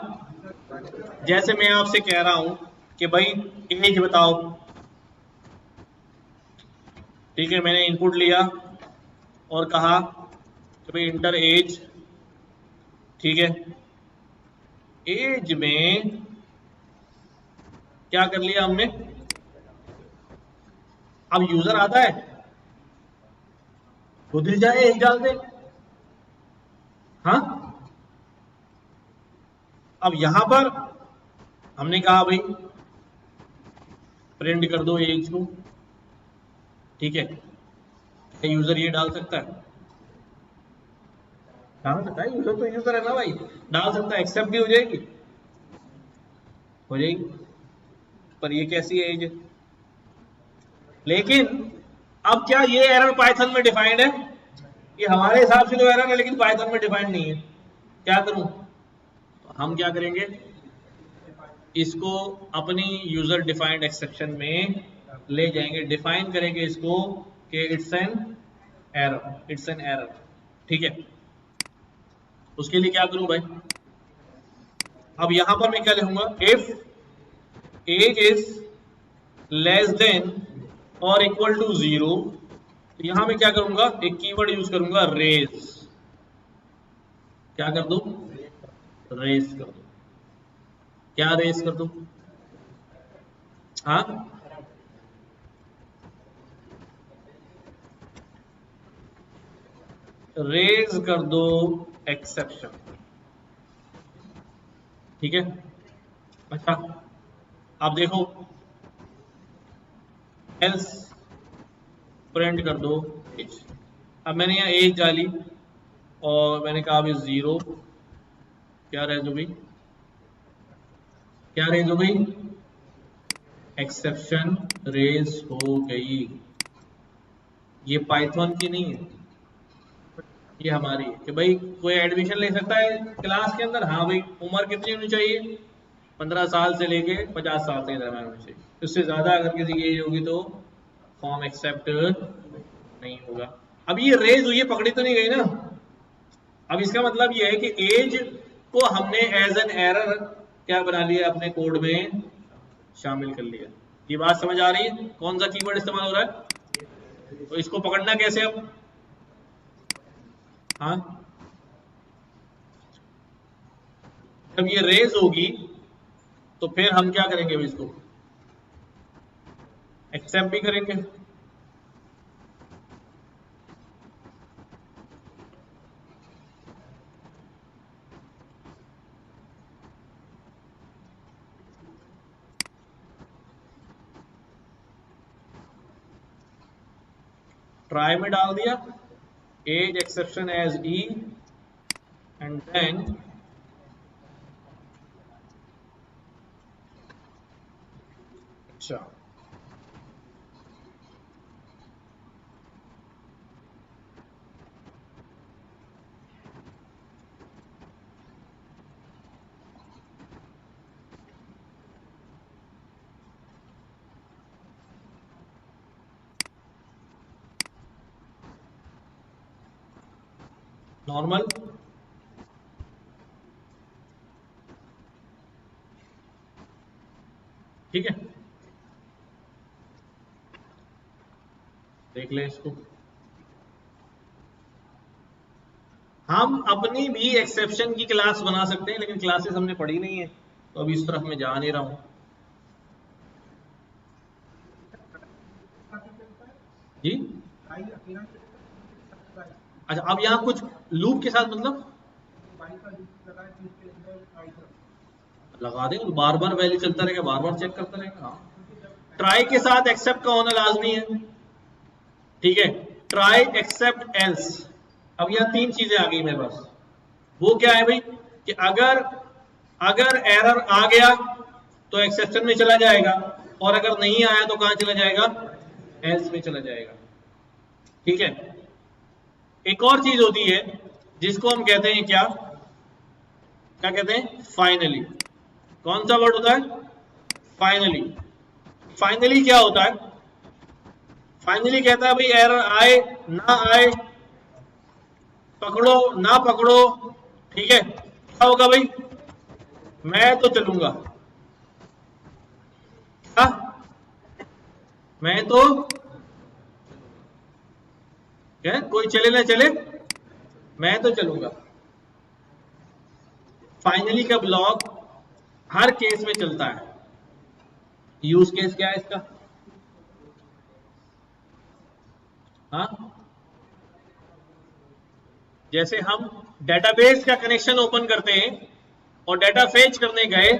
जैसे मैं आपसे कह रहा हूं कि भाई एज बताओ, ठीक है, मैंने इनपुट लिया और कहा कि भाई इंटर एज, ठीक है, एज में क्या कर लिया हमने, अब यूजर आता है खुद ही जाए एज डाल दे, हाँ। अब यहां पर हमने कहा भाई प्रिंट कर दो एज को, ठीक है, क्या यूजर ये डाल सकता है? डाल सकता है, यूजर तो यूजर है ना भाई, डाल सकता है, एक्सेप्ट भी हो जाएगी, हो जाएगी। पर ये कैसी है एज? लेकिन अब क्या ये एरर पाइथन में डिफाइंड है? ये हमारे हिसाब से तो एरर है लेकिन पाइथन में डिफाइंड नहीं है। क्या करूं? तो हम क्या करेंगे, इसको अपनी यूजर डिफाइंड एक्सेप्शन में ले जाएंगे, डिफाइन करेंगे इसको कि it's an error, it's an error, ठीक है। उसके लिए क्या करूं भाई, अब यहां पर मैं क्या लिखूंगा, if age is less than और इक्वल टू 0, तो यहां मैं क्या करूंगा, एक कीवर्ड यूज करूंगा रेज। क्या कर दूं? रेज कर दूं। क्या रेज कर दूं? हाँ, रेज कर दो एक्सेप्शन, ठीक है। अच्छा, अब देखो, एल्स प्रिंट कर दो एज। अब मैंने यहाँ एज डाली और मैंने कहा अभी 0, क्या रेज हो गई, क्या रेज हो गई, एक्सेप्शन रेज हो गई। ये पाइथन की नहीं है, ये हमारी है कि भाई कोई एडमिशन ले सकता है क्लास के अंदर, हाँ भाई, उम्र कितनी होनी चाहिए, 15 साल से लेके 50 साल के दरम्यान होनी चाहिए, उससे ज्यादा अगर किसी की एज होगी तो फॉर्म एक्सेप्ट नहीं होगा। अब ये रेज हुई है, पकड़ी तो नहीं गई ना। अब इसका मतलब ये है कि एज को हमने एज एन एरर क्या बना लिया, अपने कोड में शामिल कर लिया। ये बात समझ आ रही है, कौन सा कीवर्ड इस्तेमाल हो रहा है? तो इसको पकड़ना कैसे अब, हाँ, जब ये रेज होगी तो फिर हम क्या करेंगे, इसको एक्सेप्ट भी करेंगे। ट्राई में डाल दिया as exception as e and then अच्छा, नॉर्मल, ठीक है, देख ले इसको। हम अपनी भी एक्सेप्शन की क्लास बना सकते हैं लेकिन क्लासेस हमने पढ़ी नहीं है तो अभी इस तरफ मैं जा नहीं रहा हूं। जी, अच्छा, अब यहाँ कुछ लूप के साथ मतलब लगा देंगे, बार बार वैल्यू चलता रहेगा, बार बार चेक करता रहेगा। हाँ, ट्राई के साथ एक्सेप्ट का होना लाजमी है, ठीक है, ट्राई एक्सेप्ट एल्स। अब यहाँ तीन चीजें आ गई मेरे पास, वो क्या है भाई, कि अगर एरर आ गया तो एक्सेप्शन में चला जाएगा और अगर नहीं आया तो कहां चला जाएगा, एल्स में चला जाएगा, ठीक है। एक और चीज होती है जिसको हम कहते हैं क्या क्या कहते हैं, फाइनली। कौन सा वर्ड होता है, फाइनली। फाइनली क्या होता है, फाइनली कहता है भाई एरर आए ना आए पकड़ो ना पकड़ो, ठीक है, क्या होगा भाई, मैं तो चलूंगा, हाँ मैं तो, क्या कोई चले ना चले, मैं तो चलूंगा। फाइनली का ब्लॉक हर केस में चलता है। यूज केस क्या है इसका, हाँ जैसे हम डेटाबेस का कनेक्शन ओपन करते हैं और डेटा फेच करने गए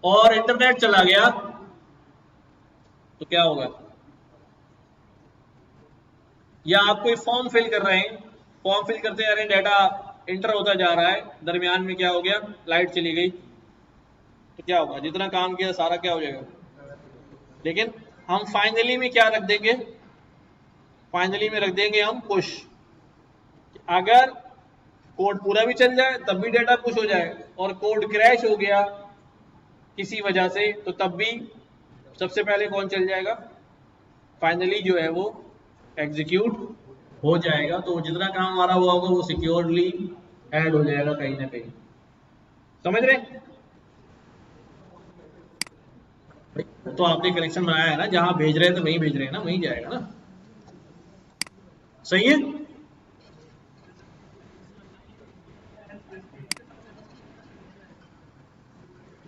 और इंटरनेट चला गया तो क्या होगा, या आप कोई फॉर्म फिल कर रहे हैं, फॉर्म फिल करते जा रहे हैं, डाटा इंटर होता जा रहा है, दरमियान में क्या हो गया, लाइट चली गई, तो क्या होगा, जितना काम किया सारा क्या हो जाएगा। लेकिन हम फाइनली में क्या रख देंगे, फाइनली में रख देंगे हम पुश, अगर कोड पूरा भी चल जाए तब भी डाटा पुश हो जाए, और कोड क्रैश हो गया किसी वजह से तो तब भी सबसे पहले कौन चल जाएगा, फाइनली जो है वो एग्जीक्यूट हो जाएगा। तो जितना काम हमारा हुआ होगा वो सिक्योरली ऐड हो जाएगा कहीं ना कहीं, समझ रहे। तो आपने कनेक्शन बनाया है ना, जहां भेज रहे हैं तो वहीं भेज रहे हैं ना, वहीं जाएगा ना, सही है।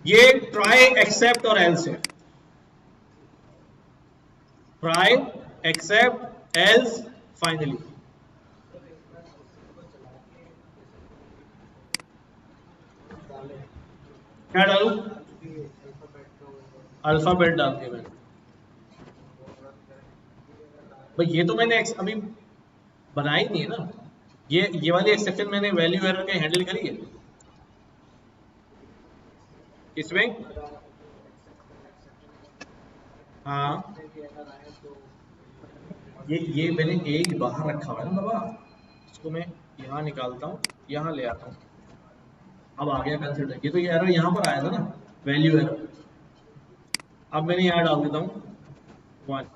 ये ट्राई एक्सेप्ट और एल्स है, ट्राई एक्सेप्ट एल्स फाइनली। क्या डालू, अल्फाबेट डाल दिया मैंने भाई, ये तो मैंने अभी बनाई नहीं है ना, ये वाली एक्सेप्शन मैंने वैल्यू एरर के हैंडल करी है इसमें, हाँ ये मैंने एक बाहर रखा हुआ है ना बाबा, इसको मैं यहाँ निकालता हूँ, यहाँ ले आता हूँ, अब आ गया कंसिडर, ये तो ये एरर यहाँ पर आया था ना, वैल्यू एरर, अब मैंने यहाँ डाल देता हूँ 1,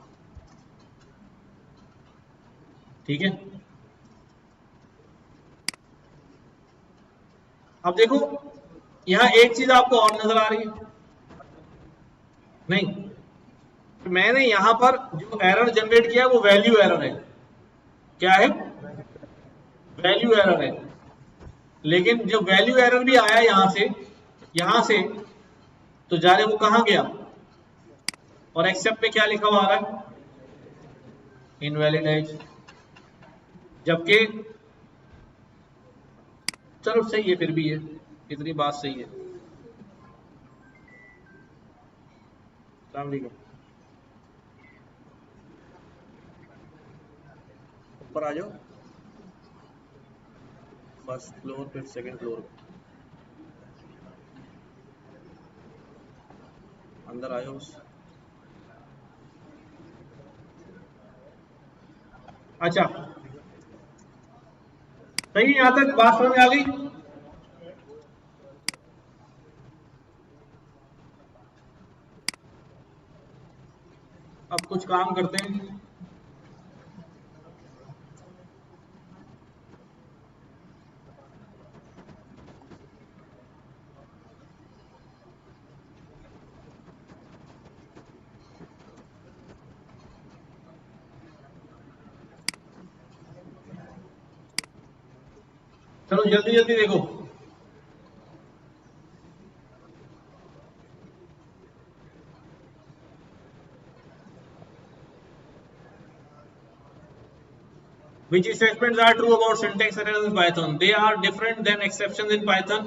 ठीक है। अब देखो यहाँ एक चीज आपको और नजर आ रही है, नहीं तो मैंने यहां पर जो एरर जनरेट किया वो वैल्यू एरर है, क्या है, वैल्यू एरर है, लेकिन जो वैल्यू एरर भी आया यहां से तो जा रहे वो कहां गया, और एक्सेप्ट में क्या लिखा हुआ आ रहा है, इनवैलिड एज, जबकि चलो सही है, फिर भी है, इतनी बात सही है। अस्सलाम वालेकुम, ऊपर आ जाओ, फर्स्ट फ्लोर फिर सेकंड फ्लोर, अंदर आ जाओ। अच्छा सही, यहां तक बात समझ में आ गई। अब कुछ काम करते हैं, चलो जल्दी जल्दी देखो। Which statements are true about syntax errors in Python? They are different than exceptions in Python.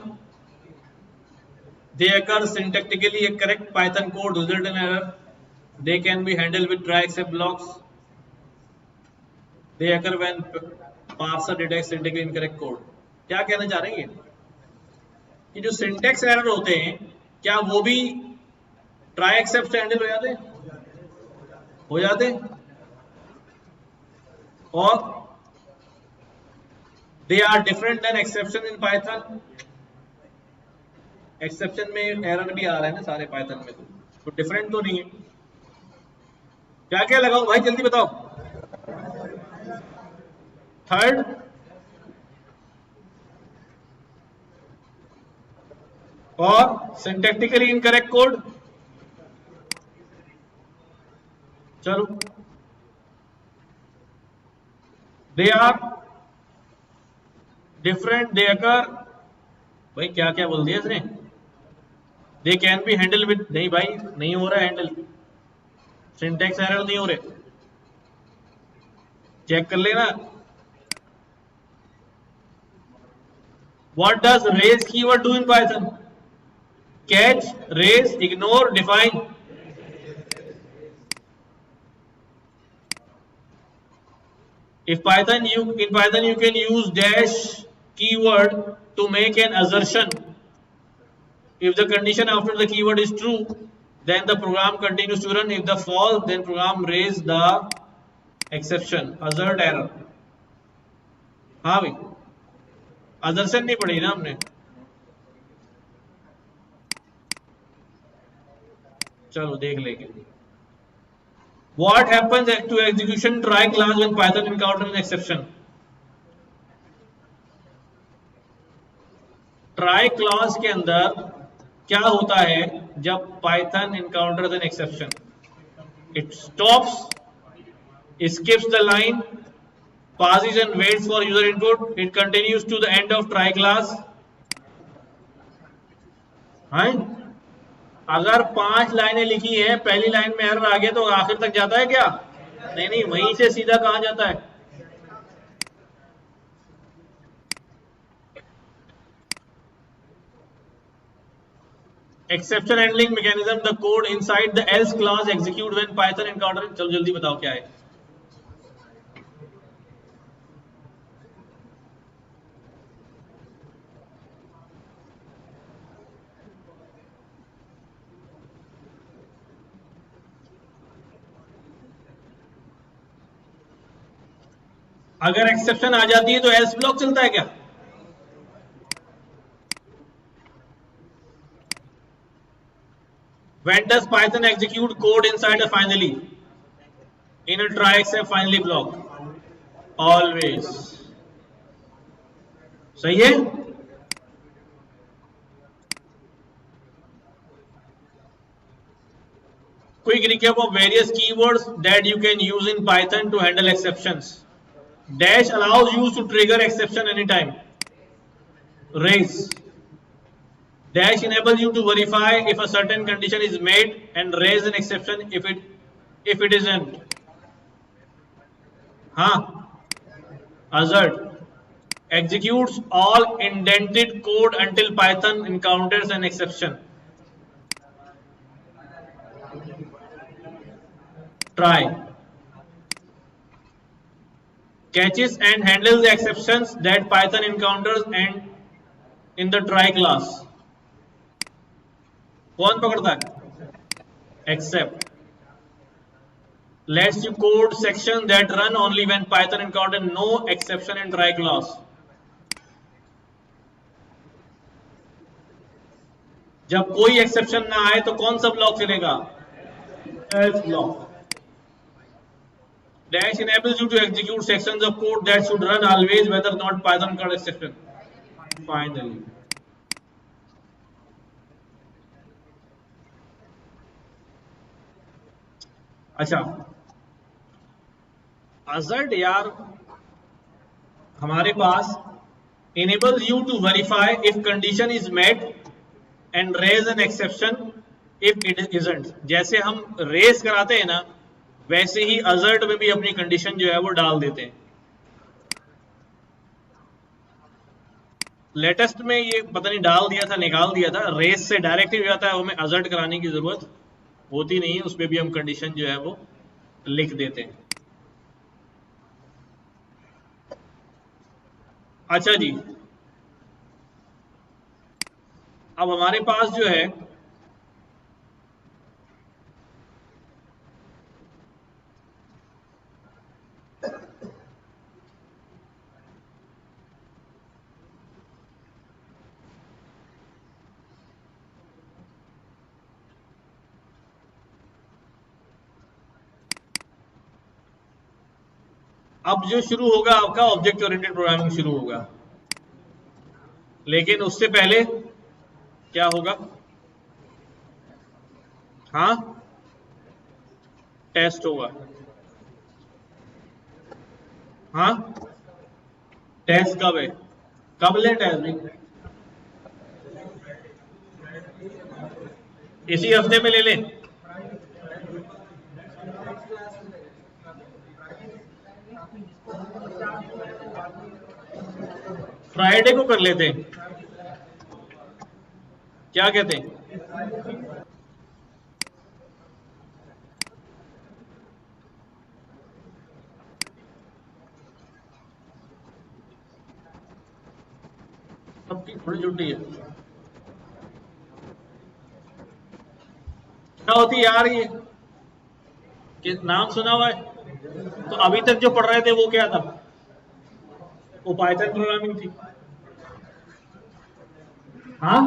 They occur syntactically. A correct Python code result in error. They can be handled with try except blocks. They occur when parser detects syntactically incorrect code. क्या कहना चाह रहे हैं कि जो syntax error होते हैं क्या वो भी ट्राई एक्सेप्ट से हैंडल हो जाते हैं और they are different than exception in Python. Exception में एरर भी आ रहा है ना सारे पाइथन में, तो डिफरेंट तो नहीं है। क्या क्या लगाऊं भाई जल्दी बताओ। थर्ड और सिंटैक्टिकली इनकरेक्ट कोड, चलो दे आर डिफरेंट, दे अकर, भाई क्या क्या बोल दिया इसने, they can be handle with, नहीं भाई नहीं हो रहा है हैंडल, सिंटैक्स एरर नहीं हो रहे, चेक कर लेना। What does raise keyword do in Python? Catch, raise, ignore, define. In Python you can use dash keyword to make an assertion. If the condition after the keyword is true, then the program continues to run. If the false, then program raise the exception, assert error. हाँ भाई, assertion नहीं पढ़ी ना हमने, चलो देख लेंगे। What happens to execution try class when Python encounters an exception? Try class के अंदर क्या होता है जब Python encounters an exception? It stops, skips the line, passes and waits for user input. It continues to the end of try class. हाँ, अगर 5 लाइनें लिखी हैं, पहली लाइन में एरर आ गया तो आखिर तक जाता है क्या? नहीं नहीं, वहीं से सीधा कहां जाता है? Exception handling mechanism, the code inside the L's clause execute when Python encounter. चलो जल्दी बताओ क्या है? अगर एक्सेप्शन आ जाती है तो एल्स ब्लॉक चलता है क्या? When does Python execute code inside a finally? In a try except finally block. Always. सही है? Quick recap of various keywords that you can use in Python to handle exceptions. Dash allows you to trigger exception anytime. Raise. Dash enables you to verify if a certain condition is made and raise an exception if it isn't. हाँ, assert executes all indented code until Python encounters an exception. Try catches and handles the exceptions that Python encounters and in the try class. कौन पकड़ता है? Except lets you code sections that run only when Python encounters no exception in try class. जब कोई exception ना आए तो कौन सा ब्लॉक चलेगा? else block. Dash enables you to execute sections of code that should run always whether not Python encounters exception. Finally. अच्छा, assert यार हमारे पास enables you to verify if condition is met and raise an exception if it isn't. जैसे हम race कराते हैं ना, वैसे ही assert में भी अपनी कंडीशन जो है वो डाल देते हैं। लेटेस्ट में ये पता नहीं डाल दिया था निकाल दिया था, रेस से डायरेक्ट ही हो जाता है, हमें assert कराने की जरूरत होती नहीं है, उसमें भी हम कंडीशन जो है वो लिख देते हैं। अच्छा जी, अब हमारे पास जो है अब जो शुरू होगा आपका ऑब्जेक्ट ओरिएंटेड प्रोग्रामिंग शुरू होगा, लेकिन उससे पहले क्या होगा? हाँ, टेस्ट होगा। हाँ, टेस्ट कब है? कब ले टेस्ट भी? इसी हफ्ते में ले लें? फ्राइडे को कर लेते हैं, क्या कहते हैं? सबकी थोड़ी छुट्टी है। क्या होती है यार ये, कि नाम सुना हुआ है? तो अभी तक जो पढ़ रहे थे वो क्या था? वो पाइथन प्रोग्रामिंग थी। हाँ,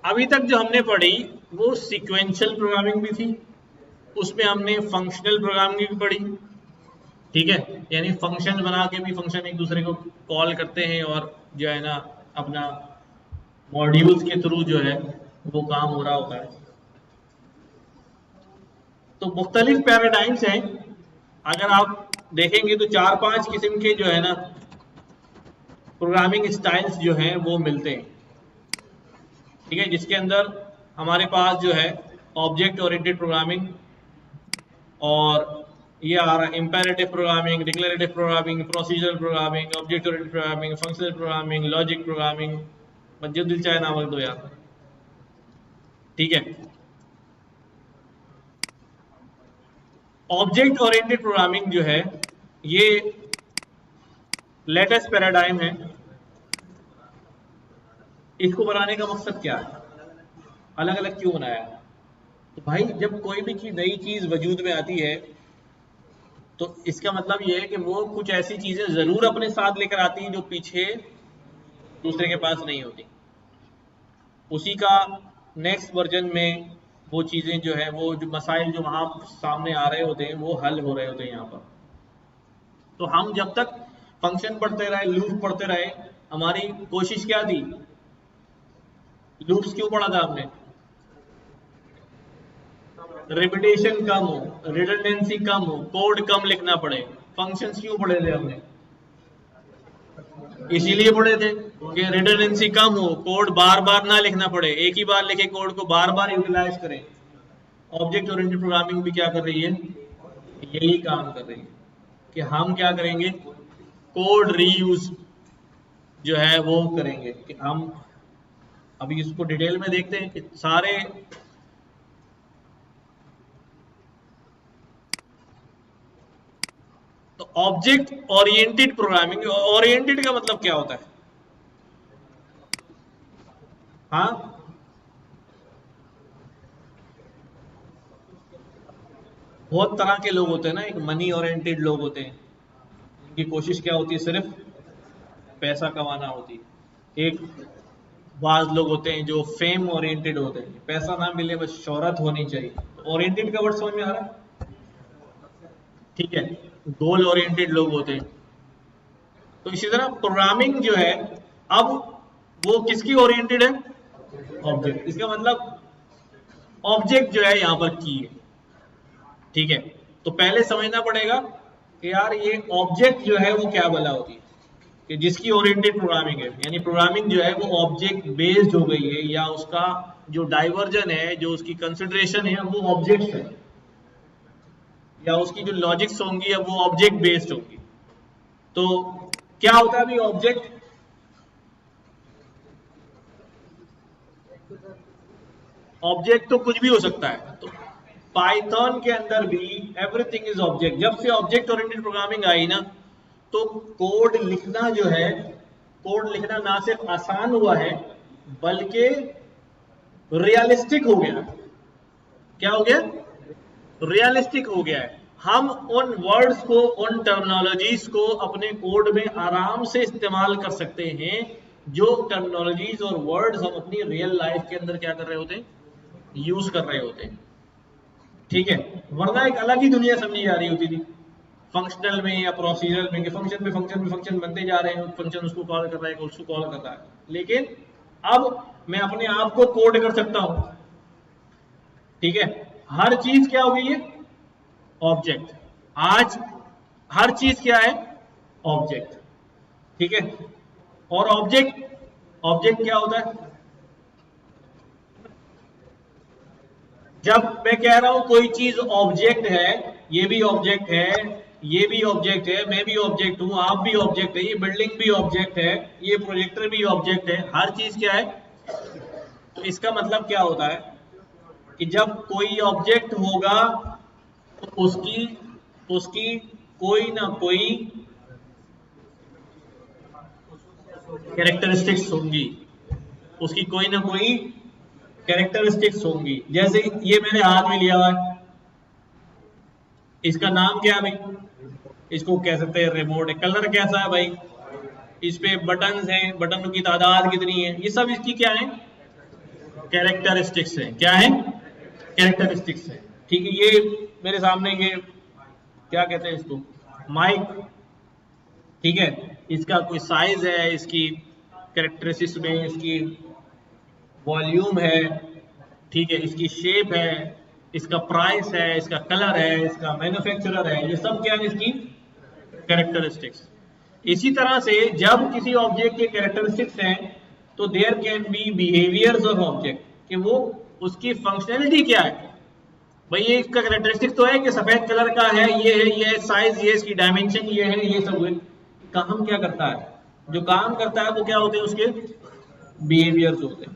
अभी तक जो हमने पढ़ी वो सीक्वेंशियल प्रोग्रामिंग भी थी, उसमें हमने फंक्शनल प्रोग्रामिंग भी पढ़ी, ठीक है, यानी फंक्शन बना के भी फंक्शन एक दूसरे को कॉल करते हैं और जो है ना अपना मॉड्यूल्स के थ्रू जो है वो काम हो रहा होता है। तो मुख्तलिफ पैराडाइम्स हैं, अगर आप देखेंगे तो 4-5 किस्म के जो है ना प्रोग्रामिंग स्टाइल्स जो हैं वो मिलते हैं, ठीक है, जिसके अंदर हमारे पास जो है ऑब्जेक्ट ओरिएंटेड प्रोग्रामिंग, और ये आ रहा है imperative programming, declarative programming, procedural programming, object oriented programming, functional programming, logic programming, जो दिल चाहे नाम रख दो यार, ठीक है। ऑब्जेक्ट ओरिएंटेड प्रोग्रामिंग जो है ये लेटेस्ट पैराडाइम है। इसको बनाने का मकसद क्या है, अलग अलग क्यों बनाया है? तो भाई जब कोई भी चीज नई चीज वजूद में आती है तो इसका मतलब ये है कि वो कुछ ऐसी चीजें जरूर अपने साथ लेकर आती हैं जो पीछे दूसरे के पास नहीं होती। उसी का नेक्स्ट वर्जन में वो चीजें जो है, वो जो मसाइल जो वहां सामने आ रहे होते हैं वो हल हो रहे होते हैं यहाँ पर। तो हम जब तक फंक्शन पढ़ते रहे, लूप पढ़ते रहे, हमारी कोशिश क्या थी? लूप्स क्यों पढ़ा था हमने? रिपीटेशन कम हो, रिडंडेंसी कम हो, कोड कम लिखना पड़े। फंक्शंस क्यों पढ़े थे हमने? इसीलिए पढ़े थे कि रिडंडेंसी कम हो, कोड बार बार ना लिखना पड़े, एक ही बार लिखे कोड को बार बार यूटिलाइज करें। ऑब्जेक्ट ओरिएंटेड प्रोग्रामिंग भी क्या कर रही है? यही काम कर रही है कि हम क्या करेंगे, कोड रीयूज जो है वो करेंगे। कि हम अभी इसको डिटेल में देखते हैं कि सारे तो ऑब्जेक्ट ओरिएंटेड प्रोग्रामिंग, ओरिएंटेड का मतलब क्या होता है? हाँ, बहुत तरह के लोग होते हैं ना, एक मनी ओरिएंटेड लोग होते हैं, उनकी कोशिश क्या होती है? सिर्फ पैसा कमाना होती है। एक बाज लोग होते हैं जो फेम ओरिएंटेड होते हैं, पैसा ना मिले बस शोहरत होनी चाहिए। ओरिएंटेड का वर्ड समझ में आ रहा है? ठीक है, गोल ओरिएंटेड लोग होते हैं। तो इसी तरह प्रोग्रामिंग जो है अब वो किसकी ओरिएंटेड है? ऑब्जेक्ट। इसका मतलब ऑब्जेक्ट जो है यहां पर की है, ठीक है। तो पहले समझना पड़ेगा कि यार ये ऑब्जेक्ट जो है वो क्या भला होती है, कि जिसकी ओरिएंटेड प्रोग्रामिंग है, यानी प्रोग्रामिंग जो है वो ऑब्जेक्ट बेस्ड हो गई है, या उसका जो डाइवर्जन है, जो उसकी कंसिडरेशन है वो ऑब्जेक्ट है, या उसकी जो लॉजिक्स होंगी अब वो ऑब्जेक्ट बेस्ड होंगी। तो क्या होता है अभी ऑब्जेक्ट? ऑब्जेक्ट तो कुछ भी हो सकता है। तो पाइथन के अंदर भी एवरीथिंग इज ऑब्जेक्ट। जब से ऑब्जेक्ट ओरिएंटेड प्रोग्रामिंग आई ना, तो कोड लिखना जो है, कोड लिखना ना सिर्फ आसान हुआ है बल्कि रियलिस्टिक हो गया। क्या हो गया? रियलिस्टिक हो गया है। हम उन वर्ड्स को, उन टर्मिनोलॉजीज को अपने कोड में आराम से इस्तेमाल कर सकते हैं जो टर्मिनोलॉजीज और वर्ड्स हम अपनी रियल लाइफ के अंदर क्या कर रहे होते हैं? यूज कर रहे होते हैं, ठीक है। वरना एक अलग ही दुनिया समझी जा रही होती थी। फंक्शनल में या प्रोसीजरल में, फंक्शन में फंक्शन बनते जा रहे हैं, फंक्शन उसको कॉल कर रहा है, उसको कॉल कर रहा है, लेकिन अब मैं अपने आप को कोड कर सकता हूं। ठीक है, हर चीज क्या हो गई है? ऑब्जेक्ट। आज हर चीज क्या है? ऑब्जेक्ट। ठीक है, और ऑब्जेक्ट क्या होता है? जब मैं कह रहा हूं कोई चीज ऑब्जेक्ट है, ये भी ऑब्जेक्ट है, ये भी ऑब्जेक्ट है, मैं भी ऑब्जेक्ट हूं, आप भी ऑब्जेक्ट है, ये बिल्डिंग भी ऑब्जेक्ट है, ये प्रोजेक्टर भी ऑब्जेक्ट है, हर चीज क्या है? तो इसका मतलब क्या होता है कि जब कोई ऑब्जेक्ट होगा तो उसकी कोई ना कोई कैरेक्टरिस्टिक्स होंगी, उसकी कोई ना कोई कैरेक्टरिस्टिक्स होंगी। जैसे ये मैंने हाथ में लिया हुआ है, इसका नाम क्या है भाई? इसको कह सकते हैं रिमोट है। कलर कैसा है भाई? इस पे बटन्स हैं, बटन की तादाद कितनी है, ये सब इसकी क्या है? कैरेक्टरिस्टिक्स है। क्या है? कैरेक्टरिस्टिक्स है। ठीक है, ये मेरे सामने ये क्या कहते हैं इसको? माइक। ठीक है, इसका कोई साइज है, इसकी कैरेक्टरिस्टिक्स में इसकी वॉल्यूम है, ठीक है, इसकी शेप है, इसका प्राइस है, इसका कलर है, इसका मैन्युफैक्चरर है, ये सब क्या है? इसकी कैरेक्टरिस्टिक्स। इसी तरह से जब किसी ऑब्जेक्ट के कैरेक्टरिस्टिक्स हैं तो there can be behaviours of object, कि वो उसकी फंक्शनैलिटी क्या है। भाई ये इसका कैरेक्टरिस्टिक तो है कि सफेद कलर का है, ये है साइज, ये इसकी डायमेंशन, ये है, ये सब काम क्या करता है? जो काम करता है वो क्या होते हैं? उसके बिहेवियर्स होते हैं।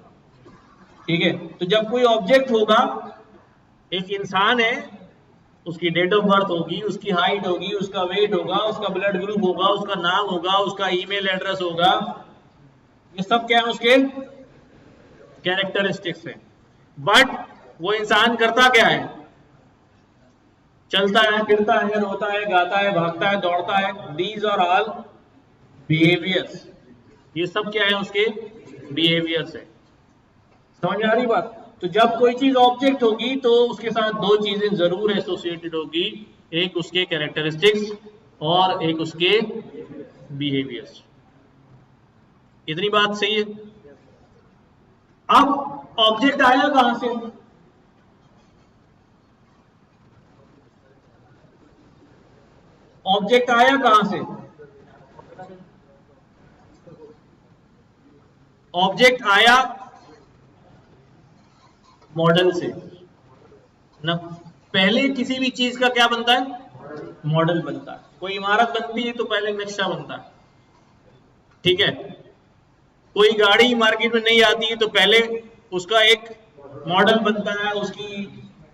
ठीक है, तो जब कोई ऑब्जेक्ट होगा, एक इंसान है, उसकी डेट ऑफ बर्थ होगी, उसकी हाइट होगी, उसका वेट होगा, उसका ब्लड ग्रुप होगा, उसका नाम होगा, उसका ईमेल एड्रेस होगा, ये सब क्या है? उसके कैरेक्टरिस्टिक्स है। बट वो इंसान करता क्या है? चलता है, फिरता है, रोता है, गाता है, भागता है, दौड़ता है। These are all behaviours. ये सब क्या है? उसके बिहेवियर्स है। समझ आ रही बात? तो जब कोई चीज ऑब्जेक्ट होगी तो उसके साथ दो चीजें जरूर एसोसिएटेड होगी, एक उसके कैरेक्टरिस्टिक्स और एक उसके बिहेवियर्स। इतनी बात सही है? अब ऑब्जेक्ट आया कहां से? ऑब्जेक्ट आया कहां से? ऑब्जेक्ट आया मॉडल से ना। पहले किसी भी चीज का क्या बनता है? मॉडल बनता है। कोई इमारत बनती है तो पहले नक्शा बनता है। ठीक है, कोई गाड़ी मार्केट में नहीं आती है तो पहले उसका एक मॉडल बनता है, उसकी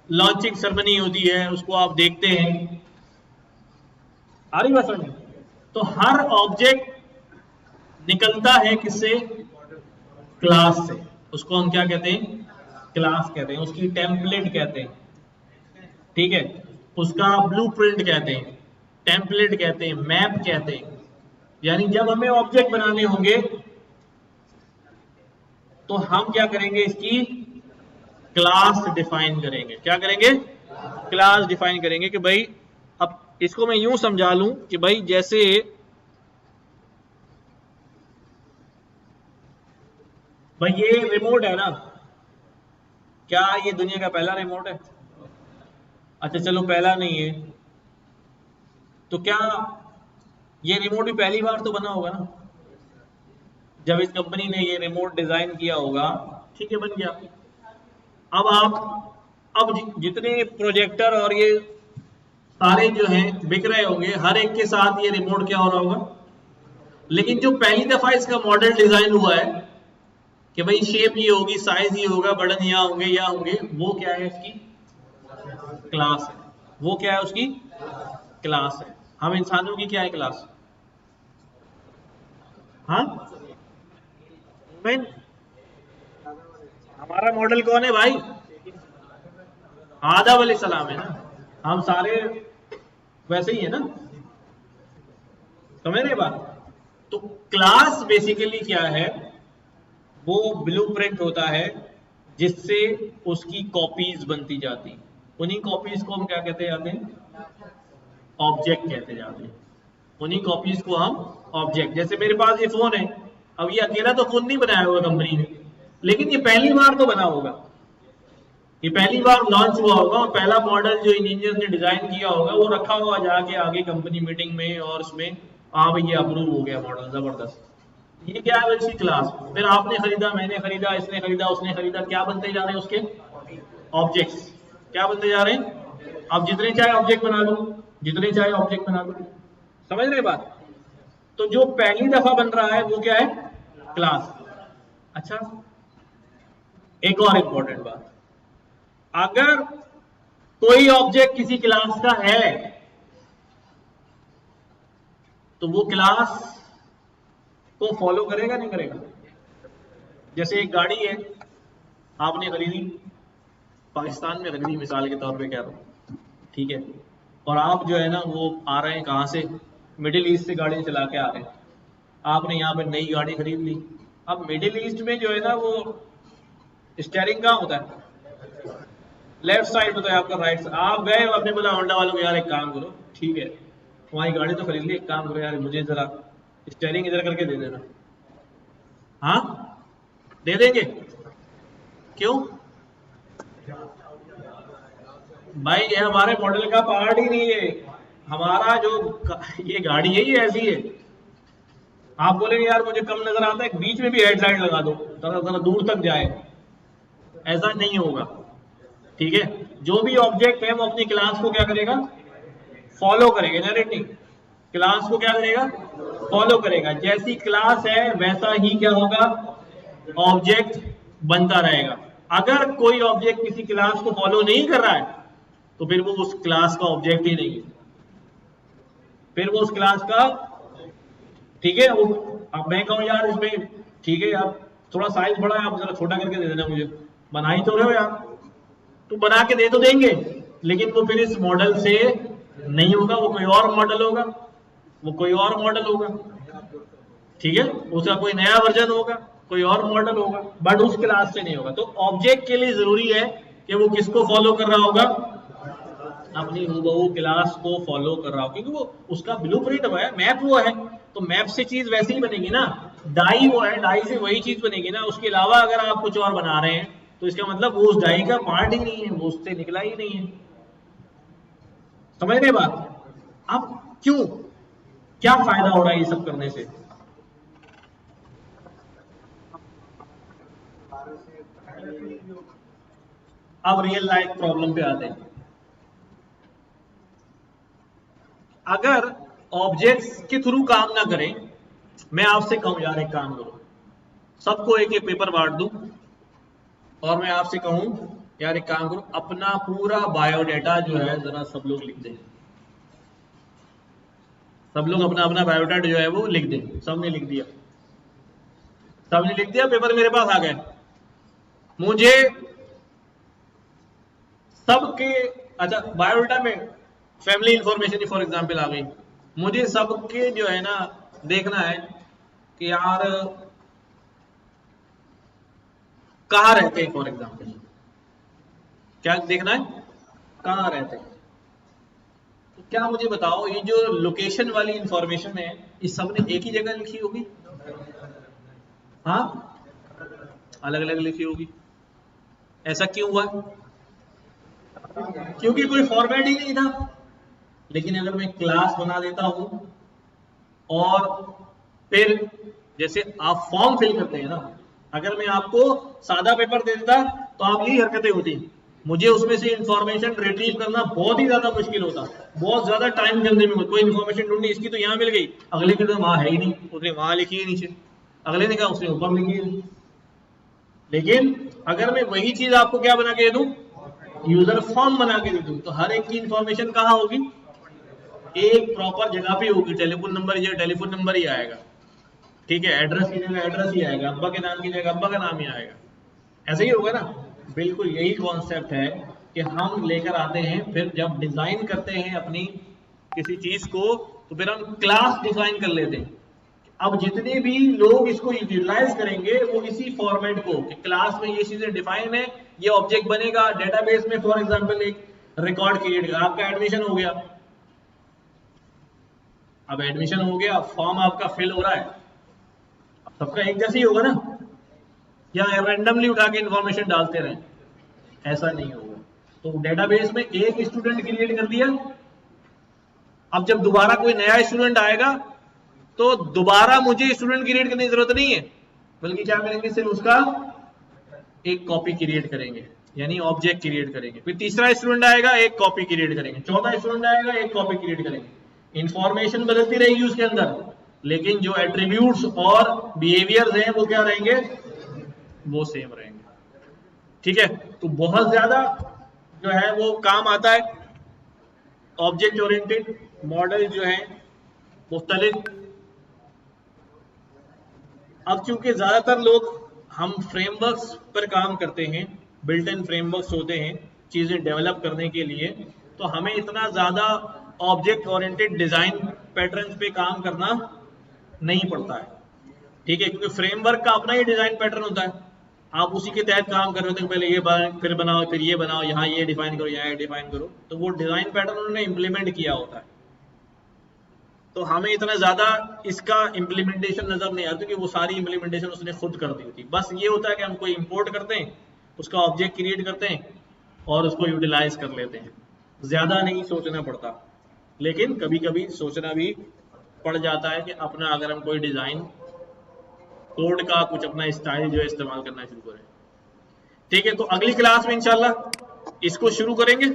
लॉन्चिंग सेरेमनी होती है, उसको आप देखते हैं। आ रही बात समझ? तो हर ऑब्जेक्ट निकलता है किससे? क्लास से। उसको हम क्या कहते हैं? क्लास कहते हैं, उसकी टेम्पलेट कहते हैं। ठीक है, उसका ब्लूप्रिंट कहते हैं, टेम्पलेट कहते हैं, मैप कहते हैं। यानी जब हमें ऑब्जेक्ट बनाने होंगे तो हम क्या करेंगे? इसकी क्लास डिफाइन करेंगे। क्या करेंगे? क्लास डिफाइन करेंगे कि भाई, अब इसको मैं यूं समझा लूं कि भाई जैसे भाई ये रिमोट है ना, क्या ये दुनिया का पहला रिमोट है? अच्छा चलो पहला नहीं है, तो क्या ये रिमोट भी पहली बार तो बना होगा ना? जब इस कंपनी ने ये रिमोट डिजाइन किया होगा, ठीक है, बन गया। अब जितने प्रोजेक्टर और ये सारे जो हैं बिक रहे होंगे, हर एक के साथ ये रिमोट क्या हो रहा होगा। लेकिन जो पहली दफा इसका मॉडल डिजाइन हुआ है कि भाई शेप ये होगी, साइज ये होगा, बटन यहाँ होंगे, यहाँ होंगे, वो क्या है? इसकी क्लास है। वो क्या है? उसकी क्लास है। हम इंसानों की क्या है क्लास? हाँ, हमारा मॉडल कौन है भाई? आदम अलैहिस्सलाम है ना। हम सारे वैसे ही है ना, समझ रहे बात? तो क्लास बेसिकली क्या है? वो ब्लूप्रिंट होता है जिससे उसकी कॉपीज बनती जाती। उन्हीं कॉपीज को हम क्या कहते हैं? ऑब्जेक्ट कहते जाते हैं, उन्हीं कॉपीज को हम ऑब्जेक्ट। जैसे मेरे पास ये फोन है, अब ये अकेला तो फोन नहीं बनाया होगा कंपनी ने, लेकिन ये पहली बार तो बना होगा, ये पहली बार लॉन्च हुआ होगा और पहला मॉडल जो इंजीनियर ने डिजाइन किया होगा वो रखा हुआ जाके आगे कंपनी मीटिंग में, और उसमें हाँ भाई ये अप्रूव हो गया मॉडल, जबरदस्त। ये क्या है उसकी क्लास, फिर आपने खरीदा, मैंने खरीदा, इसने खरीदा, उसने खरीदा, क्या बनते जा रहे हैं उसके ऑब्जेक्ट्स, क्या बनते जा रहे हैं। अब जितने चाहे ऑब्जेक्ट बना लो, जितने चाहे ऑब्जेक्ट बना लो, समझ रहे बात। तो जो पहली दफा बन रहा है वो क्या है, क्लास। अच्छा, एक और इंपॉर्टेंट बात, अगर कोई ऑब्जेक्ट किसी क्लास का है तो वो क्लास को फॉलो करेगा नहीं करेगा। जैसे एक गाड़ी है आपने खरीदी, पाकिस्तान में खरीदी मिसाल के तौर पे कह रहा हूं, ठीक है, और आप जो है ना वो आ रहे हैं कहां से, मिडिल ईस्ट से गाड़ी चला के आ रहे हैं, आपने यहाँ पे नई गाड़ी खरीद ली। अब मिडिल ईस्ट में जो है ना वो स्टीयरिंग कहाँ होता है, लेफ्ट साइड होता है आपका, राइट साइड। आप गए आपने बोला होंडा वालों को यार एक काम करो, ठीक है तुम्हारी गाड़ी तो खरीद ली, एक काम करो यार मुझे जरा स्टीयरिंग इधर करके दे देना। हाँ दे देंगे, क्यों भाई, ये हमारे मॉडल का पार्ट ही नहीं है, हमारा जो ये गाड़ी है ये ऐसी है। आप बोलेंगे यार मुझे कम नजर आता है, बीच में भी हेडलाइट लगा दो जरा दूर तक जाए, ऐसा नहीं होगा, ठीक है। जो भी ऑब्जेक्ट है वो अपनी क्लास को क्या करेगा, फॉलो करेगा, इनहेरिटिंग क्लास को क्या करेगा, फॉलो करेगा। जैसी क्लास है वैसा ही क्या होगा, ऑब्जेक्ट बनता रहेगा। अगर कोई ऑब्जेक्ट किसी क्लास को फॉलो नहीं कर रहा है तो फिर वो उस क्लास का ऑब्जेक्ट ही नहीं है, फिर वो उस क्लास का, ठीक है। वो अब मैं कहूं यार इसमें, ठीक है यार थोड़ा साइज बड़ा है, आप जरा छोटा करके दे देना, मुझे बना ही तो रहे हो यार, तो बना के दे तो देंगे, लेकिन वो फिर इस मॉडल से नहीं होगा, वो कोई और मॉडल होगा, वो कोई और मॉडल होगा, ठीक है, उसका कोई नया वर्जन होगा, कोई और मॉडल होगा, बट उस क्लास से नहीं होगा। तो ऑब्जेक्ट के लिए जरूरी है कि वो किसको फॉलो कर रहा होगा, अपनी हूबहू क्लास को फॉलो कर रहा हो, क्योंकि वो उसका ब्लूप्रिंट वो है, मैप वो है, तो मैप से चीज वैसे ही बनेगी ना, डाई वो है, डाई से वही चीज बनेगी ना। उसके अलावा अगर आप कुछ और बना रहे हैं तो इसका मतलब वो उस डाई का पार्ट ही नहीं है, वो उससे निकला ही नहीं है, समझ रहे बात। अब क्यों, क्या फायदा हो रहा है ये सब करने से। अब रियल लाइफ प्रॉब्लम पे आते हैं। अगर ऑब्जेक्ट्स के थ्रू काम ना करें, मैं आपसे कहूं यार एक काम करो, सबको एक एक पेपर बांट दूं और मैं आपसे कहूं यार एक काम करो, अपना पूरा बायोडाटा जो है जरा सब लोग लिख दें, सब लोग अपना अपना बायोडाटा जो है वो लिख दें। सबने लिख दिया, सबने लिख दिया, पेपर मेरे पास आ गए। मुझे सबके, अच्छा बायोडाटा में फैमिली इंफॉर्मेशन फॉर एग्जांपल आ गई, मुझे सबके जो है ना देखना है कि यार कहाँ रहते हैं, फॉर एग्जांपल क्या देखना है, कहाँ रहते हैं। तो क्या मुझे बताओ, ये जो लोकेशन वाली इंफॉर्मेशन है ये सबने एक ही जगह लिखी होगी, हाँ अलग अलग लिखी होगी। ऐसा क्यों हुआ, क्योंकि कोई फॉर्मेट ही नहीं था। लेकिन अगर मैं क्लास बना देता हूं और फिर जैसे आप फॉर्म फिल करते हैं ना, अगर मैं आपको सादा पेपर दे देता तो आप यही हरकतें होती, मुझे उसमें से इंफॉर्मेशन रिट्रीव करना बहुत ही ज्यादा मुश्किल होता, बहुत ज्यादा टाइम जल्दी में, कोई इंफॉर्मेशन ढूंढनी, इसकी तो यहाँ मिल गई, अगले के तो वहां है ही नहीं, उसने वहां लिखी है नीचे, अगले ने कहा उसने ऊपर लिखी है। लेकिन अगर मैं वही चीज आपको क्या बना के दे दूं, यूजर फॉर्म बना के दे दूं, तो हर एक की इंफॉर्मेशन कहाँ होगी, एक प्रॉपर जगह पे होगी। टेलीफोन नंबर ये टेलीफोन नंबर ही आएगा, ठीक है, एड्रेस की जगह एड्रेस ही आएगा, अब्बा के नाम की जगह अब्बा का नाम ही आएगा, ऐसे ही होगा ना। बिल्कुल यही कॉन्सेप्ट है कि हम लेकर आते हैं, फिर जब डिजाइन करते हैं अपनी किसी चीज को तो फिर हम क्लास डिफाइन कर लेते हैं। अब जितने भी लोग इसको यूटिलाइज करेंगे वो इसी फॉर्मेट को, कि क्लास में ये चीजें डिफाइन है, ये ऑब्जेक्ट बनेगा डेटाबेस में। फॉर एग्जांपल एक रिकॉर्ड क्रिएट कर, आपका एडमिशन हो गया, अब एडमिशन हो गया, फॉर्म आपका फिल हो रहा है, सबका एक जैसे ही होगा ना, या रैंडमली उठा के इंफॉर्मेशन डालते रहें, ऐसा नहीं होगा। तो डेटाबेस में एक स्टूडेंट क्रिएट कर दिया, अब जब दोबारा कोई नया स्टूडेंट आएगा तो दोबारा मुझे स्टूडेंट क्रिएट करने की जरूरत नहीं है, बल्कि क्या करेंगे, सिर्फ उसका एक कॉपी क्रिएट करेंगे, यानी ऑब्जेक्ट क्रिएट करेंगे। फिर तीसरा स्टूडेंट आएगा, एक कॉपी क्रिएट करेंगे, चौथा स्टूडेंट आएगा, एक कॉपी क्रिएट करेंगे। इंफॉर्मेशन बदलती रहेगी उसके अंदर, लेकिन जो एट्रीब्यूट्स और बिहेवियर्स हैं वो क्या रहेंगे, वो सेम रहेंगे। ठीक है, तो बहुत ज्यादा जो है वो काम आता है ऑब्जेक्ट ओरिएंटेड मॉडल जो है मुख्तलिफ। अब चूंकि ज्यादातर लोग हम फ्रेमवर्क्स पर काम करते हैं, बिल्ट इन फ्रेमवर्क्स होते हैं चीजें डेवलप करने के लिए, तो हमें इतना ज्यादा ऑब्जेक्ट ओरिएंटेड डिजाइन पैटर्न्स पे काम करना नहीं पड़ता है। ठीक है, क्योंकि फ्रेमवर्क का अपना ही डिजाइन पैटर्न होता है, आप उसी के तहत काम कर रहे होते हैं, पहले ये फिर बनाओ, फिर ये बनाओ, यहाँ ये डिफाइन करो, यहाँ ये डिफाइन करो, तो वो डिजाइन पैटर्न उन्होंने इंप्लीमेंट किया होता है। तो हमें इतना ज्यादा इसका इम्प्लीमेंटेशन नजर नहीं आता, क्योंकि वो सारी इम्प्लीमेंटेशन उसने खुद कर दी होती। बस ये होता है कि हम कोई इंपोर्ट करते हैं, उसका ऑब्जेक्ट क्रिएट करते हैं और उसको यूटिलाइज कर लेते हैं, ज्यादा नहीं सोचना पड़ता। लेकिन कभी कभी सोचना भी पड़ जाता है कि अपना अगर हम कोई डिजाइन कोड का कुछ अपना स्टाइल जो है इस्तेमाल करना शुरू करें। ठीक है, तो अगली क्लास में इंशाल्लाह इसको शुरू करेंगे।